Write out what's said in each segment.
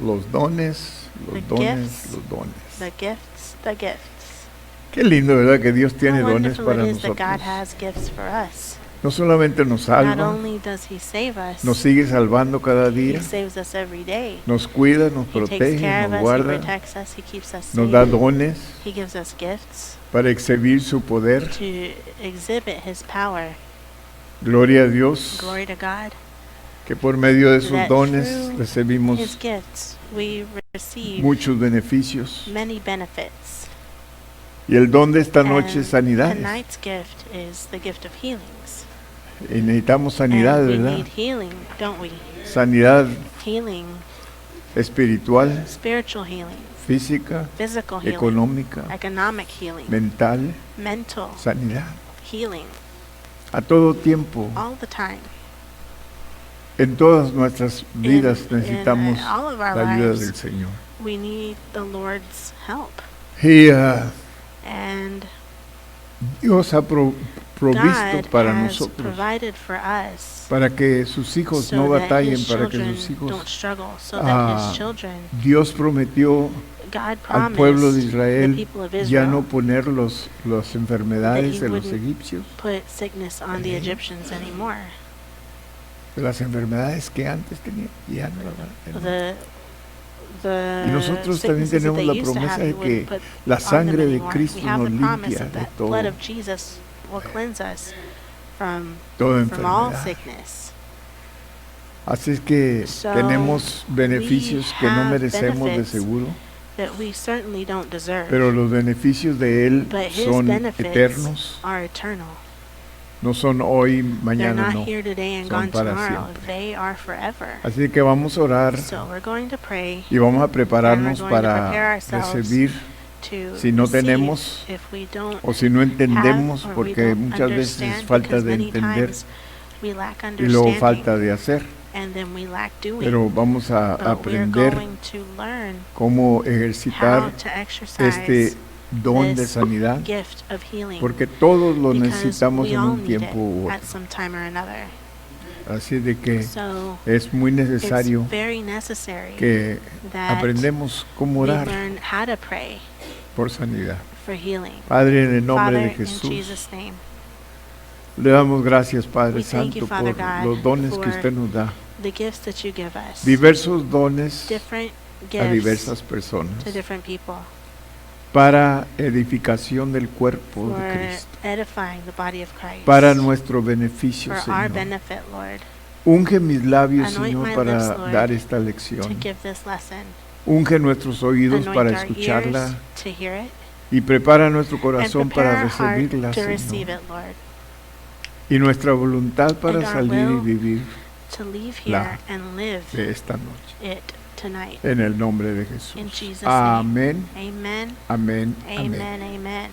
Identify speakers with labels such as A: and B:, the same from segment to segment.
A: Los dones,
B: The
A: los dones,
B: gifts.
A: los dones.
B: The gifts, the gifts.
A: Qué lindo, ¿verdad? Que Dios tiene
B: How
A: dones
B: wonderful
A: para
B: it is that God
A: nosotros.
B: has gifts for us.
A: No solamente nos
B: Not
A: salva,
B: only does He save us,
A: nos sigue salvando cada
B: He
A: día,
B: saves us every day.
A: nos cuida, nos
B: He takes
A: protege,
B: care of
A: nos
B: us, He
A: guarda,
B: protects us, He keeps us
A: nos da
B: safe.
A: dones
B: He gives us gifts
A: para exhibir su poder.
B: to exhibit His power.
A: Gloria a Dios,
B: Glory to God.
A: que por medio de sus
B: That
A: dones
B: through
A: recibimos
B: His gifts, we receive
A: muchos beneficios.
B: many benefits.
A: Y el don de esta noche es
B: And
A: sanidad.
B: tonight's gift is the gift of healings.
A: Y necesitamos sanidad,
B: And we
A: ¿verdad?
B: need healing, don't we?
A: Sanidad
B: Healing,
A: espiritual,
B: spiritual healing,
A: física,
B: physical healing,
A: económica,
B: economic healing,
A: mental,
B: mental
A: sanidad.
B: healing,
A: A todo tiempo,
B: all the time.
A: en todas nuestras vidas
B: In
A: necesitamos
B: all of our
A: la ayuda
B: lives,
A: del Señor.
B: we need the Lord's help.
A: Y
B: And
A: Dios ha provisto
B: God
A: para
B: has
A: nosotros,
B: provided for us
A: para que sus hijos
B: so
A: no
B: that
A: batallen,
B: His
A: para que
B: children
A: sus
B: don't
A: hijos...
B: struggle, so that His children,
A: Dios prometió
B: God
A: al pueblo de
B: promised the
A: Israel
B: people of
A: ya no
B: Israel
A: poner las enfermedades
B: that he
A: de los
B: wouldn't
A: egipcios,
B: put sickness on the Egyptians anymore.
A: de las enfermedades que antes tenían, ya no las van a tener.
B: The
A: Y nosotros también
B: sicknesses that
A: tenemos
B: they
A: la
B: used to
A: promesa
B: have,
A: de
B: he
A: que
B: wouldn't put
A: la
B: on them
A: sangre de
B: anymore.
A: Cristo
B: We have
A: nos
B: the promise
A: limpia
B: that
A: de
B: the blood
A: todo,
B: of Jesus will cleanse us from
A: toda
B: all
A: enfermedad.
B: sickness.
A: Así es que
B: So,
A: tenemos beneficios que no
B: have
A: merecemos de
B: benefits
A: seguro,
B: that we certainly don't deserve,
A: pero los beneficios de Él
B: but His
A: son
B: benefits
A: eternos,
B: are eternal.
A: no son hoy,
B: They're
A: mañana
B: not
A: no.
B: here today and
A: son
B: gone
A: para
B: tomorrow.
A: siempre.
B: They are forever.
A: Así que vamos a orar
B: So we're going to pray
A: y vamos a prepararnos
B: And we're going to prepare
A: para
B: ourselves
A: recibir,
B: to
A: si no
B: receive
A: tenemos
B: if we don't
A: o si no entendemos,
B: have, or we
A: porque
B: don't
A: muchas veces
B: understand,
A: falta
B: because
A: de
B: many
A: entender
B: times we lack
A: y luego
B: understanding,
A: falta de hacer,
B: and then we lack doing.
A: pero vamos a
B: But we're
A: aprender
B: going to learn
A: cómo
B: how
A: ejercitar
B: to exercise
A: este don de
B: this
A: sanidad,
B: gift of healing,
A: porque todos lo
B: because
A: necesitamos
B: we
A: en
B: all
A: un
B: need
A: tiempo u
B: it at
A: otro.
B: some time or another.
A: Así de que
B: So
A: es muy
B: it's
A: necesario
B: very necessary
A: que
B: that
A: aprendemos cómo
B: we
A: orar
B: learn how to pray
A: por sanidad.
B: for healing.
A: Padre, en el nombre
B: Father,
A: de
B: in
A: Jesús,
B: Jesus' name,
A: le damos gracias, Padre
B: we thank you,
A: Santo,
B: Father
A: por
B: God,
A: los dones que
B: for
A: usted nos da.
B: the gifts that you give us,
A: Diversos dones
B: different
A: a
B: gifts
A: diversas personas
B: to different people
A: para edificación del cuerpo
B: for
A: de Cristo,
B: edifying the body of Christ,
A: para nuestro beneficio,
B: for our
A: Señor.
B: benefit, Lord,
A: Unge mis labios,
B: Anoint
A: Señor,
B: my
A: para
B: lips, Lord,
A: dar esta
B: to
A: lección.
B: give this lesson.
A: Unge nuestros oídos
B: Anoint
A: para
B: our
A: escucharla
B: ears to hear it,
A: y prepara nuestro
B: and
A: corazón
B: prepare
A: para
B: our heart
A: recibirla,
B: to receive
A: Señor.
B: it, Lord,
A: Y nuestra voluntad para
B: And our
A: salir y
B: will
A: vivir
B: to leave
A: La-
B: here and live
A: de esta noche.
B: it tonight.
A: En el nombre de Jesús.
B: In Jesus'
A: Amén,
B: Amen,
A: amén, amén.
B: amen, amen.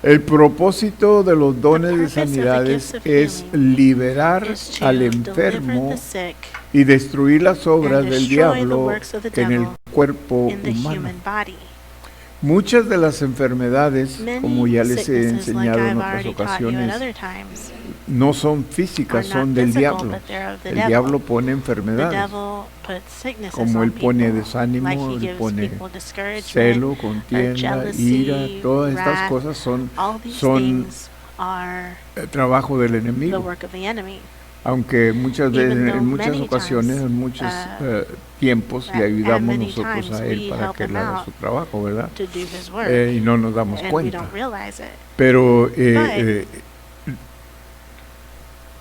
A: El propósito de los dones de
B: purpose of the
A: sanidades
B: gifts of
A: es
B: healing
A: liberar
B: Is to
A: al
B: deliver
A: enfermo
B: the sick
A: y destruir las obras
B: and
A: del
B: destroy the
A: diablo
B: works of the
A: en el
B: devil
A: cuerpo
B: in the
A: humano.
B: human body.
A: Muchas de las enfermedades, como
B: Many
A: ya les he
B: sicknesses, like
A: enseñado en
B: I've
A: otras
B: already taught you at
A: ocasiones,
B: other times,
A: no son
B: are
A: físicas,
B: not
A: son del
B: physical,
A: diablo.
B: but they're of the
A: El
B: devil.
A: diablo pone
B: The
A: enfermedades,
B: devil puts sicknesses
A: como
B: on
A: él pone
B: people,
A: desánimo,
B: like he
A: él
B: gives
A: pone
B: people discouragement,
A: celo, contienda,
B: jealousy,
A: ira, todas estas
B: wrath.
A: cosas son
B: All these
A: son
B: things are
A: trabajo del
B: the
A: enemigo.
B: work of the enemy.
A: Aunque muchas
B: Even
A: veces,
B: though
A: en muchas
B: many
A: ocasiones,
B: times,
A: en muchos
B: uh,
A: tiempos, le
B: at
A: ayudamos
B: many
A: nosotros
B: times
A: a él
B: we
A: para
B: help
A: que él
B: him
A: haga
B: out
A: su trabajo, ¿verdad?
B: to do his work,
A: Y no nos damos
B: and we
A: cuenta.
B: don't realize it.
A: Pero
B: But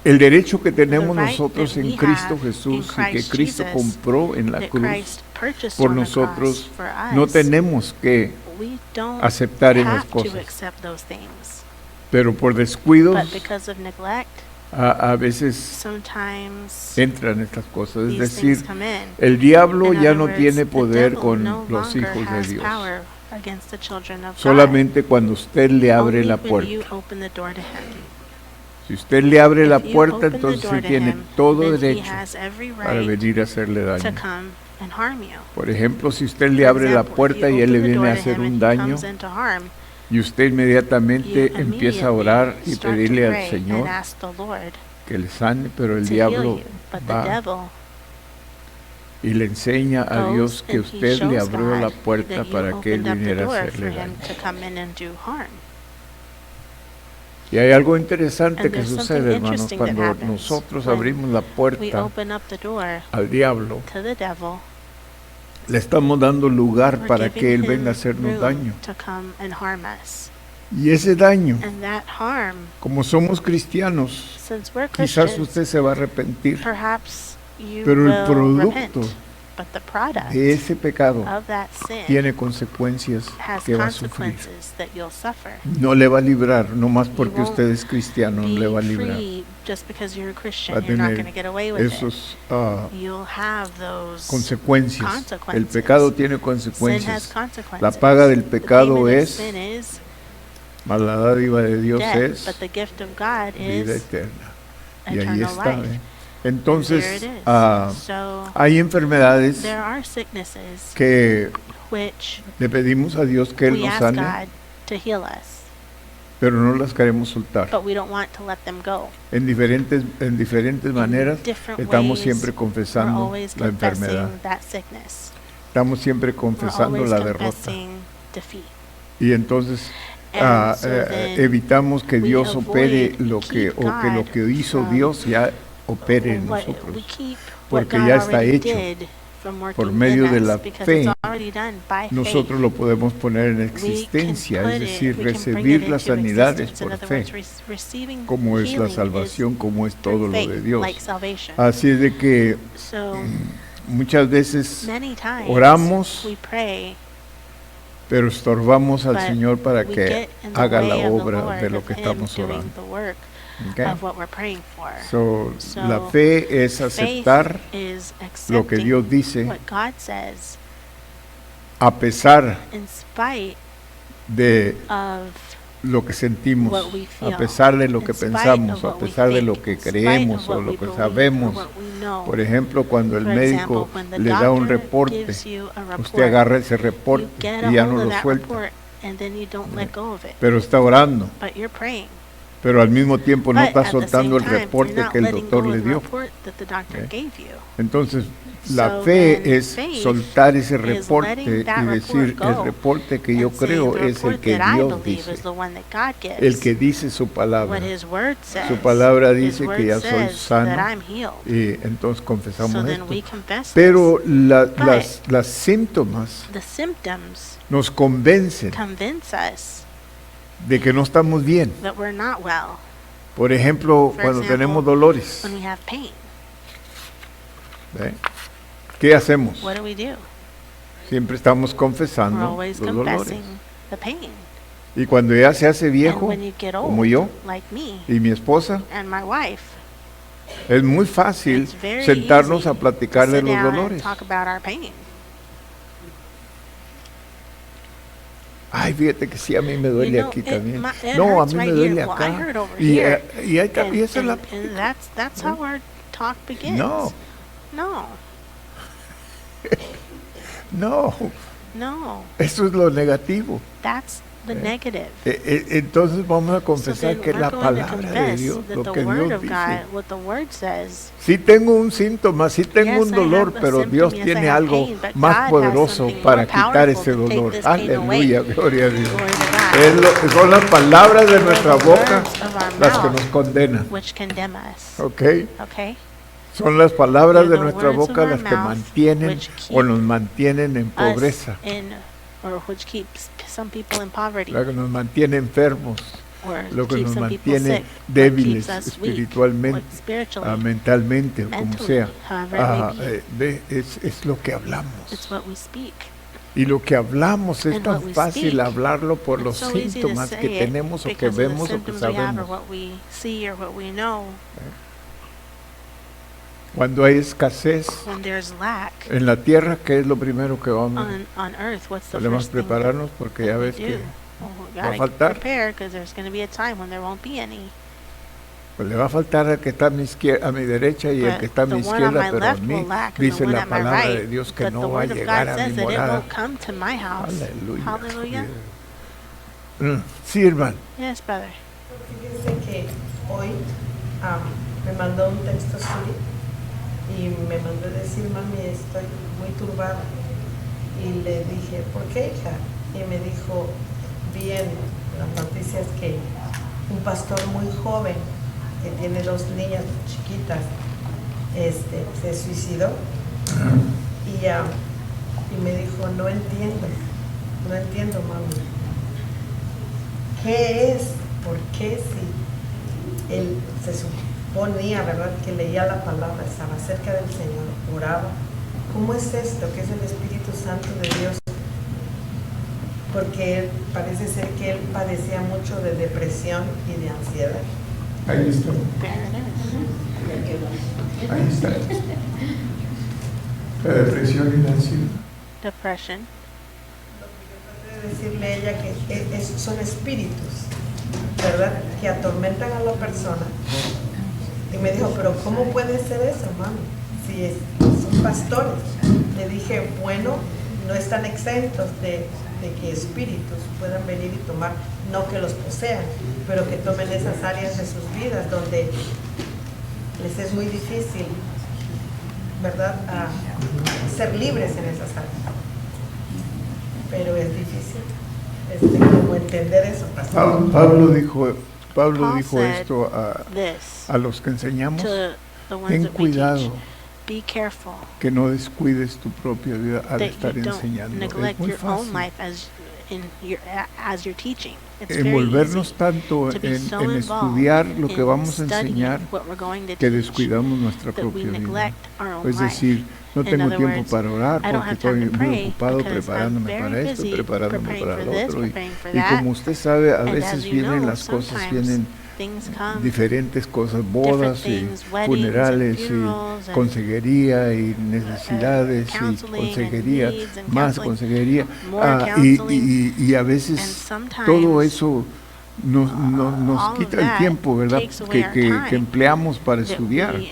A: el derecho que tenemos
B: the right
A: nosotros
B: that
A: en
B: we
A: Cristo
B: have
A: Jesús
B: in
A: y que
B: Christ
A: Cristo
B: Jesus,
A: compró en la
B: that
A: cruz
B: Christ purchased
A: por
B: on the
A: nosotros,
B: cross for us,
A: no tenemos que
B: we don't
A: aceptar esas
B: have to
A: cosas.
B: accept those things.
A: Pero por
B: But
A: descuidos
B: because of neglect,
A: a veces
B: sometimes
A: entran estas cosas. Es
B: these
A: decir,
B: things come in.
A: el diablo
B: In
A: ya
B: other
A: no
B: words,
A: tiene
B: the
A: poder
B: devil
A: con
B: no
A: los
B: longer
A: hijos de
B: has
A: Dios.
B: power against the children of
A: Solamente cuando usted le
B: God.
A: abre
B: Only
A: la
B: when
A: puerta.
B: you open the door to him.
A: Si usted le abre
B: If
A: la
B: you
A: puerta,
B: open the
A: entonces
B: door
A: él
B: to
A: tiene
B: him,
A: todo
B: then he
A: derecho
B: has every
A: para
B: right
A: venir a hacerle
B: to
A: daño.
B: come and harm you.
A: Por ejemplo, si usted le
B: For
A: abre la
B: example,
A: puerta
B: if
A: y
B: you
A: él le
B: open the
A: viene
B: door
A: a
B: to
A: hacer
B: him and
A: un
B: he
A: daño,
B: comes in to harm,
A: y usted inmediatamente
B: you
A: empieza a
B: immediately
A: orar y
B: start to
A: pedirle al
B: pray
A: Señor
B: and ask the Lord
A: que le sane, pero el
B: to heal
A: diablo
B: you. But the
A: va
B: devil
A: y le enseña a
B: goes
A: Dios que
B: and he
A: usted le
B: shows
A: abrió la
B: God
A: puerta
B: that you
A: para que Él
B: opened up the
A: viniera a
B: door for
A: hacerle
B: him
A: daño.
B: to come in and do harm.
A: Y hay algo interesante
B: And
A: que
B: there's something
A: sucede, hermanos,
B: interesting that
A: cuando
B: happens
A: nosotros
B: when
A: abrimos la
B: We
A: puerta
B: open up the door
A: al diablo,
B: to the devil.
A: le estamos dando lugar
B: We're
A: para que
B: giving
A: Él
B: him
A: venga a hacernos
B: room
A: daño.
B: to come and harm us.
A: Y ese daño,
B: And that harm,
A: como somos cristianos,
B: since we're
A: quizás
B: Christians,
A: usted se va a arrepentir,
B: perhaps you
A: pero el
B: will
A: producto
B: repent. But the product
A: de ese pecado
B: of that sin
A: tiene consecuencias
B: has
A: que va a sufrir.
B: consequences that you'll suffer.
A: No le va a librar, no más
B: You
A: porque
B: won't
A: usted es cristiano, no le va a
B: Be
A: librar.
B: free just because you're a Christian.
A: Va a
B: You're not
A: tener
B: going to get away with it.
A: esos
B: You'll have those
A: consecuencias. El
B: consequences.
A: pecado tiene
B: Sin has
A: consecuencias.
B: consequences.
A: La paga del
B: The
A: pecado
B: payment of
A: es,
B: sin is
A: mas la dádiva de Dios
B: death,
A: es
B: but the gift of God
A: vida
B: is
A: eterna. Y ahí
B: eternal
A: está.
B: life. And there
A: Entonces,
B: it is. So
A: hay enfermedades
B: there are sicknesses
A: que
B: which
A: le pedimos a Dios que Él
B: we
A: nos
B: ask
A: sane,
B: God to heal us,
A: pero no las queremos soltar.
B: but we don't want to let them go.
A: En diferentes maneras
B: different
A: estamos
B: ways,
A: siempre
B: We're
A: confesando
B: always
A: la enfermedad.
B: confessing that sickness.
A: Estamos siempre
B: We're
A: confesando
B: always
A: la derrota.
B: confessing defeat.
A: Y entonces
B: And so then
A: evitamos que
B: we
A: Dios opere
B: avoid
A: lo que,
B: keep
A: o que lo
B: God
A: que hizo
B: from
A: Dios ya opere en
B: what we
A: nosotros.
B: keep what
A: Porque
B: God
A: ya está
B: already
A: hecho.
B: did from working
A: Por medio
B: in
A: de
B: us,
A: la
B: because
A: fe,
B: it's already done by
A: Nosotros
B: faith.
A: lo podemos poner en
B: We can
A: existencia,
B: put
A: es
B: it-
A: decir,
B: we can bring
A: recibir
B: it
A: las
B: into
A: sanidades
B: existence. In
A: por
B: other
A: fe,
B: words, receiving
A: como es la
B: healing is
A: salvación, como es todo
B: through
A: lo de
B: faith,
A: Dios.
B: like salvation.
A: Así es de que
B: So
A: muchas veces
B: many times
A: oramos,
B: we pray,
A: pero estorbamos al
B: but
A: Señor para
B: we
A: que
B: get in the
A: haga la
B: way of the
A: obra
B: Lord,
A: de lo
B: of
A: que
B: Him
A: estamos
B: doing
A: orando.
B: the work
A: ¿Ok?
B: of what we're praying for.
A: So,
B: So,
A: la fe es
B: Faith
A: aceptar
B: is
A: lo que
B: accepting
A: Dios dice
B: what God says
A: a pesar
B: in spite
A: de
B: of
A: lo que sentimos,
B: what we feel,
A: a pesar de lo
B: in
A: que
B: spite
A: pensamos,
B: of
A: a
B: what we
A: pesar de
B: think,
A: lo que
B: in spite
A: creemos
B: of
A: o
B: what
A: lo
B: we
A: que
B: believe,
A: sabemos.
B: or what we know.
A: Por ejemplo, cuando el
B: For
A: médico
B: example, when the
A: le da un
B: doctor
A: reporte,
B: gives you a report,
A: usted agarra ese
B: you
A: reporte
B: get a
A: y ya
B: hold
A: no
B: of
A: lo
B: that
A: suelta,
B: report, and then you don't let go of it.
A: pero está orando,
B: But you're praying.
A: pero al mismo tiempo no
B: But
A: está
B: at the
A: soltando el
B: same time,
A: reporte
B: you're not
A: que el
B: letting
A: doctor
B: go
A: le
B: of the
A: dio.
B: report that the doctor
A: Okay.
B: gave you.
A: Entonces, la
B: So
A: fe
B: then
A: es
B: faith
A: soltar ese
B: is
A: reporte
B: letting that
A: y decir,
B: report
A: el
B: go
A: reporte que yo
B: and saying,
A: creo
B: the
A: es el
B: report
A: que
B: that I
A: Dios
B: believe
A: dice,
B: is the one that God gives.
A: el que dice su palabra.
B: What His word says.
A: Su palabra
B: His
A: dice
B: word
A: que ya soy
B: says that
A: sano
B: I'm healed.
A: y entonces confesamos
B: So then
A: esto.
B: we confess
A: Pero
B: this.
A: las síntomas
B: The symptoms
A: nos convencen
B: convince us
A: de que no estamos bien.
B: that we're not well
A: Por ejemplo,
B: For
A: cuando
B: example,
A: tenemos dolores,
B: when we have pain.
A: ¿ve? ¿Qué hacemos?
B: What do?
A: Siempre estamos
B: We're
A: confesando
B: always
A: los dolores.
B: confessing the pain.
A: Y cuando ya se hace
B: And
A: viejo,
B: when you get old,
A: como yo
B: like me
A: y mi esposa,
B: and my wife,
A: es muy fácil
B: it's very
A: sentarnos
B: easy
A: a platicar
B: to
A: de
B: sit
A: los
B: down and
A: dolores.
B: talk about our pain.
A: Ay, fíjate que sí, a mí me duele
B: You know,
A: aquí
B: it
A: también.
B: it
A: No, a
B: hurts
A: mí me
B: right
A: duele
B: here. Well, I
A: acá.
B: hurt over
A: Y,
B: here.
A: y ahí está, y esa es la...
B: And that's how our talk begins.
A: No.
B: No.
A: No,
B: No.
A: eso es lo negativo.
B: That's the negative.
A: Entonces vamos a
B: So
A: confesar
B: then
A: que es
B: we're
A: la
B: going to
A: palabra de
B: confess
A: Dios,
B: that
A: lo
B: the
A: que
B: word
A: Dios
B: of
A: dice.
B: God, what the word says.
A: Sí tengo un síntoma, sí tengo
B: Yes,
A: un
B: I
A: dolor,
B: have a
A: pero
B: symptom,
A: Dios
B: yes, I
A: tiene
B: have
A: algo
B: pain, but
A: más
B: God has
A: poderoso
B: something
A: para
B: more
A: quitar
B: powerful
A: ese
B: to take
A: dolor.
B: this pain away.
A: Aleluya, gloria a Dios.
B: Glory to God.
A: Son las palabras de
B: They're
A: nuestra
B: the
A: boca
B: words of our
A: las que
B: mouth,
A: nos condenan.
B: which condemn us.
A: ¿Ok?
B: Okay?
A: Son las palabras
B: They're
A: de
B: the
A: nuestra
B: words of
A: boca
B: our
A: las que
B: mouth
A: mantienen
B: which
A: o
B: keep
A: nos mantienen en
B: Us
A: pobreza,
B: or which keeps some people in poverty,
A: lo que nos mantiene enfermos,
B: or
A: lo que
B: keeps
A: nos
B: some people
A: mantiene
B: sick, what
A: débiles
B: keeps us weak,
A: espiritualmente,
B: what spiritually,
A: mentalmente, o como
B: mentally,
A: sea.
B: however it
A: Ajá,
B: may be.
A: es lo que hablamos.
B: It's what we speak.
A: Y lo que hablamos es
B: And
A: tan
B: what we
A: fácil
B: speak,
A: hablarlo por los
B: It's so easy to
A: síntomas
B: say
A: que
B: it
A: tenemos o que
B: because of the
A: vemos o que
B: symptoms we have or
A: sabemos.
B: what we see or what we know.
A: Cuando hay escasez
B: When there's lack
A: en la tierra, ¿qué es lo primero que vamos?
B: on earth, what's the
A: Podemos
B: first thing
A: prepararnos porque ya
B: that we
A: ves que
B: do? Well, we
A: va a
B: gotta
A: faltar.
B: prepare because there's going to be a time when there won't be any.
A: pues le va a faltar al que está a mi izquierda, a mi derecha y el
B: But
A: que está a mi
B: the one on
A: izquierda,
B: my
A: pero a
B: left
A: mí
B: will lack, and the
A: dice
B: one
A: la
B: at my
A: palabra de
B: right,
A: Dios que
B: but the
A: no va a
B: word of
A: llegar
B: God
A: a
B: says
A: mi
B: that it
A: morada.
B: won't come to my house.
A: Aleluya.
B: Hallelujah.
A: Sí, hermano.
B: Yes, brother.
C: Fíjense que hoy me mandó un texto Suri y me mandó a decir, mami, estoy muy turbada. Y le dije, ¿por qué, hija? Y me dijo, vi en las noticias que un pastor muy joven, que tiene 2 niñas chiquitas, se suicidó. Y me dijo, no entiendo, mami. ¿Qué es? ¿Por qué si él se suponía, verdad, que leía la palabra, estaba cerca del Señor, oraba? ¿Cómo es esto, que es el Espíritu Santo de Dios? Porque parece ser que él padecía mucho de depresión y de ansiedad.
A: Ahí está.
B: There it is.
A: Ahí está. La depresión y la ansiedad.
B: Depression.
C: Lo que yo traté de decirle a ella que son espíritus, ¿verdad?, que atormentan a la persona. Y me dijo, pero ¿cómo puede ser eso, mami? Si son pastores. Le dije, bueno, no están exentos de que espíritus puedan venir y tomar, no que los posean, pero que tomen esas áreas de sus vidas donde les es muy difícil, ¿verdad?, a ser libres en esas áreas. Pero es difícil, como entender eso, pastor.
A: Pablo dijo
B: Paul said
A: esto
B: This
A: a los que enseñamos:
B: to the ones
A: ten
B: that we
A: cuidado
B: teach. Be careful
A: que no descuides tu propia vida al
B: that
A: estar
B: you don't
A: enseñando. Es
B: neglect
A: muy
B: your own
A: fácil
B: life as you're teaching. It's very
A: envolvernos
B: easy
A: tanto
B: to be
A: en
B: so involved
A: estudiar lo que
B: in
A: vamos a
B: studying
A: enseñar
B: what we're going to
A: que
B: teach
A: descuidamos nuestra
B: that we
A: propia vida.
B: neglect our own
A: Es
B: life.
A: decir, no
B: In
A: tengo
B: other
A: tiempo
B: words,
A: para orar
B: I don't
A: porque
B: have time
A: estoy
B: to
A: muy
B: pray
A: ocupado
B: because I'm
A: preparándome
B: very
A: para esto,
B: busy
A: preparándome
B: preparing
A: para
B: for
A: lo
B: this,
A: otro.
B: preparing for
A: Y
B: that.
A: como usted sabe, a
B: And as
A: veces
B: you
A: vienen
B: know,
A: las cosas,
B: sometimes
A: vienen
B: things come,
A: diferentes cosas, bodas y
B: things, weddings
A: funerales
B: and
A: y
B: funerals and,
A: consejería y necesidades y
B: counseling and
A: consejería,
B: needs and
A: más
B: counseling,
A: consejería.
B: more
A: Y
B: counseling.
A: a
B: And
A: veces
B: sometimes
A: todo eso nos
B: all of
A: quita el
B: that
A: tiempo, ¿verdad?,
B: takes away our
A: que
B: time
A: empleamos para
B: that
A: estudiar
B: we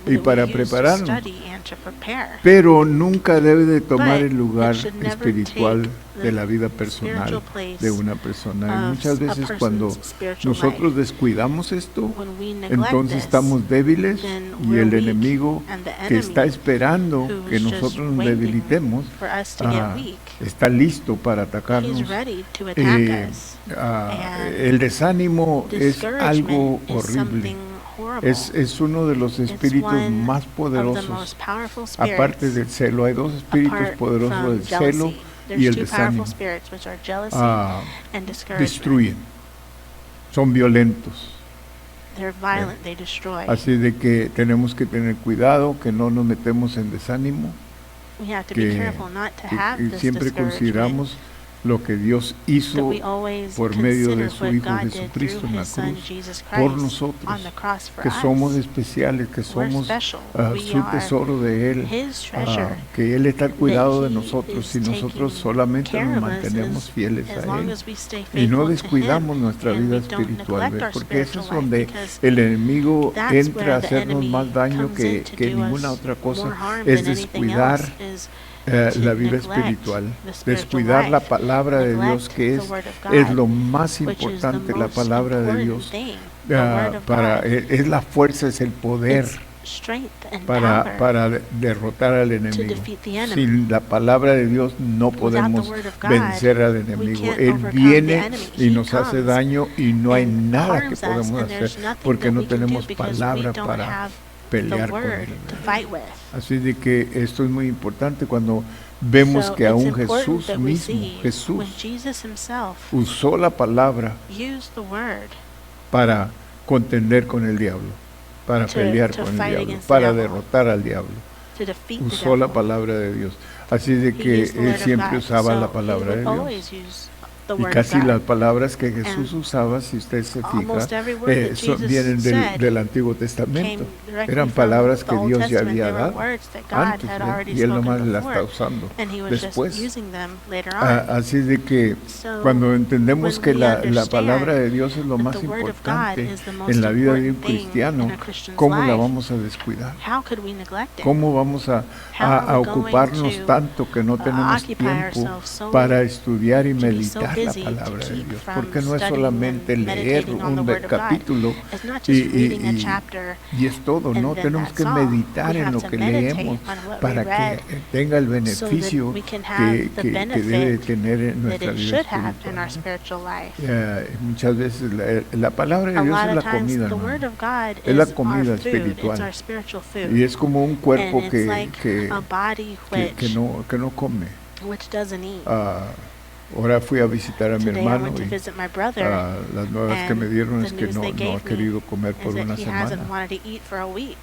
A: y
B: that
A: para
B: we use to
A: prepararnos.
B: study and to prepare.
A: Pero nunca debe de tomar
B: But
A: el lugar
B: it should never
A: espiritual
B: take
A: de
B: the
A: la vida personal
B: spiritual place
A: de una persona. Y
B: of
A: muchas
B: a
A: veces cuando
B: person's spiritual
A: nosotros
B: life.
A: descuidamos esto,
B: When we neglect
A: entonces
B: this,
A: estamos débiles
B: then
A: y
B: we're
A: el
B: weak,
A: enemigo
B: and the
A: que está
B: enemy,
A: esperando
B: who's
A: que
B: just
A: nosotros nos
B: waiting
A: debilitemos,
B: for us to get weak,
A: está listo para atacarnos.
B: he's ready to attack
A: Eh,
B: us.
A: el desánimo es algo
B: Discouragement is
A: horrible.
B: something horrible.
A: Es uno de los espíritus
B: one
A: más
B: of the
A: poderosos.
B: most powerful
A: Aparte
B: spirits,
A: del celo, hay dos espíritus
B: apart
A: poderosos:
B: from
A: el celo
B: jealousy.
A: y
B: There's
A: el
B: two
A: desánimo.
B: powerful spirits, which are jealousy
A: Ah,
B: and discouragement.
A: destruyen, son violentos.
B: They're violent, they destroy.
A: Así de que tenemos que tener cuidado, que no nos metemos en desánimo,
B: We have to be
A: que,
B: careful not to have
A: que
B: this
A: siempre
B: discouragement,
A: consideramos lo que Dios
B: that
A: hizo
B: we always
A: por medio de
B: consider
A: su
B: what
A: Hijo
B: God did
A: Jesucristo
B: through
A: en la
B: His Son
A: cruz,
B: Jesus
A: por
B: Christ
A: nosotros,
B: on the cross for
A: que somos
B: us.
A: especiales, que
B: We're
A: somos
B: special. We
A: su
B: are
A: tesoro de Él,
B: His treasure.
A: que Él está al cuidado de
B: He
A: nosotros
B: is
A: si nosotros
B: taking
A: solamente
B: care
A: nos
B: of us
A: mantenemos fieles
B: as
A: a
B: long
A: Él
B: as we stay
A: y no
B: faithful to
A: descuidamos
B: Him,
A: nuestra
B: and
A: vida
B: we don't
A: espiritual,
B: neglect
A: ¿ves?
B: our
A: Porque eso
B: spiritual
A: es
B: life,
A: donde
B: because
A: el enemigo
B: that's
A: entra a
B: where the
A: hacernos
B: enemy
A: más daño
B: comes in to
A: que
B: do
A: ninguna
B: us
A: otra cosa,
B: more harm
A: es
B: than anything
A: descuidar
B: else, is
A: la
B: to
A: vida
B: neglect
A: espiritual,
B: the spiritual
A: descuidar la
B: life,
A: palabra de Dios,
B: neglect
A: que
B: the Word of
A: es
B: God,
A: lo más
B: which is the
A: importante, la
B: most
A: palabra de
B: important
A: Dios.
B: thing. The Word of God.
A: Es la fuerza, es el poder
B: It's strength and power
A: para derrotar al
B: to
A: enemigo.
B: defeat the enemy.
A: Sin la palabra de Dios no
B: Without the
A: podemos
B: Word of God,
A: vencer al
B: we
A: enemigo.
B: can't
A: Él
B: overcome the
A: viene
B: enemy.
A: y
B: He
A: nos hace
B: comes
A: daño y no hay
B: and
A: nada que
B: harms us,
A: podemos
B: and there's
A: hacer
B: nothing
A: porque
B: that
A: no
B: we can do
A: tenemos
B: because we
A: palabra
B: don't
A: para
B: have
A: pelear
B: the
A: con
B: Word
A: él.
B: to fight with.
A: Así de que esto es muy importante cuando vemos
B: So
A: que
B: it's
A: aún
B: important
A: Jesús
B: that we
A: mismo,
B: see
A: Jesús
B: when Jesus himself
A: usó la palabra
B: used the Word
A: para contender con el diablo, para
B: To-
A: pelear
B: to
A: con el
B: fight
A: diablo,
B: against the
A: para
B: devil.
A: derrotar al diablo.
B: to defeat the
A: Usó la
B: devil.
A: palabra de Dios. Así de
B: He
A: que
B: used the
A: él
B: Word of
A: siempre
B: God.
A: usaba
B: So
A: la
B: he
A: palabra de
B: would
A: Dios.
B: always use the
A: Y
B: Word
A: casi
B: of God.
A: las palabras que Jesús
B: And
A: usaba, si usted se fija,
B: almost every word that Jesus
A: vienen
B: said
A: del Antiguo
B: came
A: Testamento.
B: directly
A: Eran
B: from
A: palabras
B: the
A: que
B: Old
A: Dios ya
B: Testament.
A: había
B: They were
A: dado
B: words that God
A: antes,
B: had
A: ¿ve?
B: already
A: Y Él nomás
B: spoken
A: las está
B: before,
A: usando
B: and he was
A: después.
B: just using them later on.
A: Así de que
B: So
A: cuando entendemos
B: when
A: que
B: we
A: la
B: understand
A: palabra de Dios es lo
B: that
A: más
B: the Word of God
A: importante
B: is the most
A: en la vida de un
B: important thing
A: cristiano,
B: in a Christian's
A: ¿cómo la
B: life,
A: vamos a descuidar?
B: how could we neglect it?
A: ¿Cómo vamos
B: How are we going
A: ocuparnos
B: to,
A: tanto que no tenemos
B: occupy
A: tiempo
B: ourselves so
A: para estudiar y
B: to be so
A: meditar la
B: busy to
A: palabra de
B: keep
A: Dios,
B: from
A: porque no es
B: studying
A: solamente
B: and
A: leer
B: meditating on the
A: un
B: Word of God.
A: capítulo
B: It's not
A: y,
B: just reading a
A: y-
B: chapter
A: y es todo,
B: and
A: ¿no?
B: then
A: Tenemos
B: that's
A: que
B: all.
A: meditar
B: We
A: en
B: have
A: lo
B: to
A: que
B: meditate
A: leemos
B: on what we
A: para que
B: read
A: tenga el
B: so that
A: beneficio
B: we can have the
A: que debe
B: benefit
A: tener en
B: that
A: nuestra
B: it
A: vida
B: should have in
A: espiritual,
B: our
A: ¿no?
B: spiritual life.
A: Muchas veces la palabra de
B: A
A: Dios
B: lot
A: es
B: of
A: la
B: times,
A: comida,
B: the
A: hermano.
B: Word of God
A: Es la
B: is our
A: comida
B: food. It's
A: espiritual.
B: our spiritual
A: Y
B: food.
A: es como un cuerpo
B: And it's like a body
A: que no come.
B: which doesn't eat.
A: Ahora fui a visitar a mi
B: Today I
A: hermano
B: went to
A: y
B: visit my brother,
A: las nuevas que me
B: and
A: dieron
B: the
A: es que
B: news
A: no
B: they
A: ha
B: gave me
A: querido comer por
B: is that
A: una
B: he hasn't
A: semana.
B: wanted to eat for a week.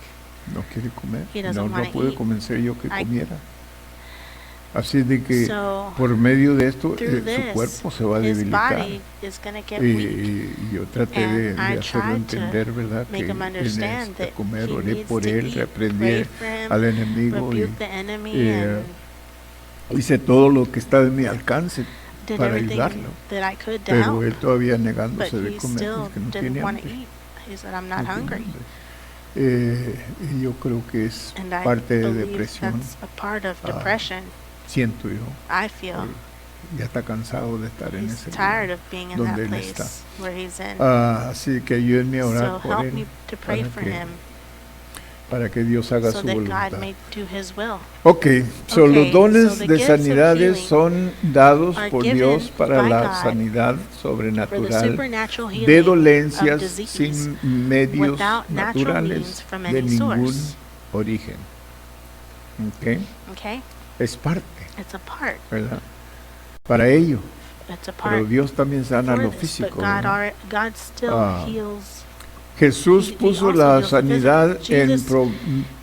A: No quiere comer.
B: He doesn't
A: No
B: wanna
A: pude
B: eat.
A: convencer yo que
B: I-
A: comiera. Así de que
B: So,
A: por medio de esto
B: through
A: su
B: this,
A: cuerpo se va a
B: his
A: debilitar.
B: body is going to get
A: Y,
B: weak.
A: y yo traté de
B: And I
A: hacerlo
B: tried to
A: entender, ¿verdad?
B: make
A: Que
B: him
A: él
B: understand
A: necesita
B: that
A: comer.
B: he
A: Oré
B: needs
A: por
B: to
A: él,
B: eat,
A: reprendí
B: pray for him,
A: al enemigo y
B: rebuke the enemy,
A: eh,
B: and
A: hice todo lo que estaba en mi alcance
B: did
A: para
B: everything
A: ayudarlo.
B: that I could to
A: Pero
B: help.
A: él todavía
B: But
A: negándose de
B: he
A: comer,
B: still
A: es que no
B: didn't
A: tiene
B: want to
A: hambre.
B: eat. He said, I'm
A: No
B: not
A: tiene
B: hungry.
A: hambre. Y yo creo que es
B: And I
A: parte de
B: believe
A: depresión,
B: that's a part of
A: Ah,
B: depression.
A: siento yo.
B: I feel
A: Ya está cansado de estar en
B: he's
A: ese
B: tired
A: lugar
B: of being in
A: donde
B: that
A: él está.
B: place where he's in.
A: Así que ayúdenme a orar
B: So
A: por
B: help
A: él
B: me to pray
A: para
B: for
A: que,
B: him
A: para que Dios haga
B: so
A: su
B: that
A: voluntad.
B: God may do his will.
A: Ok, so los
B: Okay,
A: dones
B: so the
A: de
B: gifts of
A: sanidades
B: healing
A: son dados
B: are
A: por
B: given
A: Dios para
B: by
A: la
B: God
A: sanidad
B: For the
A: sobrenatural
B: supernatural
A: de
B: healing of
A: dolencias
B: disease
A: sin medios
B: without natural means
A: naturales
B: from
A: de
B: any
A: ningún
B: source.
A: origen. Ok,
B: Okay?
A: es parte,
B: It's a part.
A: ¿verdad? Para ello.
B: It's a
A: Pero
B: part
A: Dios también sana
B: for
A: lo
B: this.
A: físico.
B: But God,
A: ¿verdad?
B: God still
A: Ah,
B: heals.
A: Jesús
B: He
A: puso
B: also
A: la
B: heals the
A: sanidad
B: physical.
A: en
B: Jesus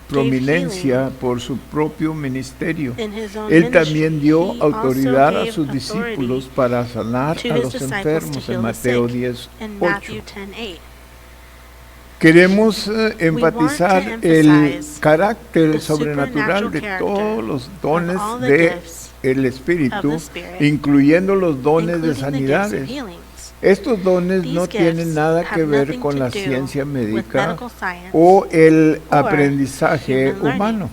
A: prominencia por su propio ministerio.
B: In his own
A: Él
B: ministry,
A: también dio
B: he
A: autoridad
B: also
A: a
B: gave
A: sus
B: authority
A: discípulos para sanar
B: to
A: a
B: his
A: los
B: disciples
A: enfermos
B: to
A: en
B: heal the
A: Mateo
B: sick
A: 10,
B: in
A: 8.
B: Matthew 10:8.
A: Queremos
B: want
A: enfatizar
B: to
A: el
B: emphasize
A: carácter
B: the
A: sobrenatural de
B: supernatural
A: todos los dones
B: all the
A: de
B: gifts
A: el
B: of
A: Espíritu,
B: the Spirit,
A: incluyendo los dones de
B: including the gifts of
A: sanidades.
B: healings.
A: Estos dones
B: These
A: no tienen
B: gifts
A: nada que
B: have
A: ver
B: nothing
A: con
B: to
A: la
B: do
A: ciencia
B: with
A: médica
B: medical science
A: o el
B: or
A: aprendizaje
B: human learning.
A: humano.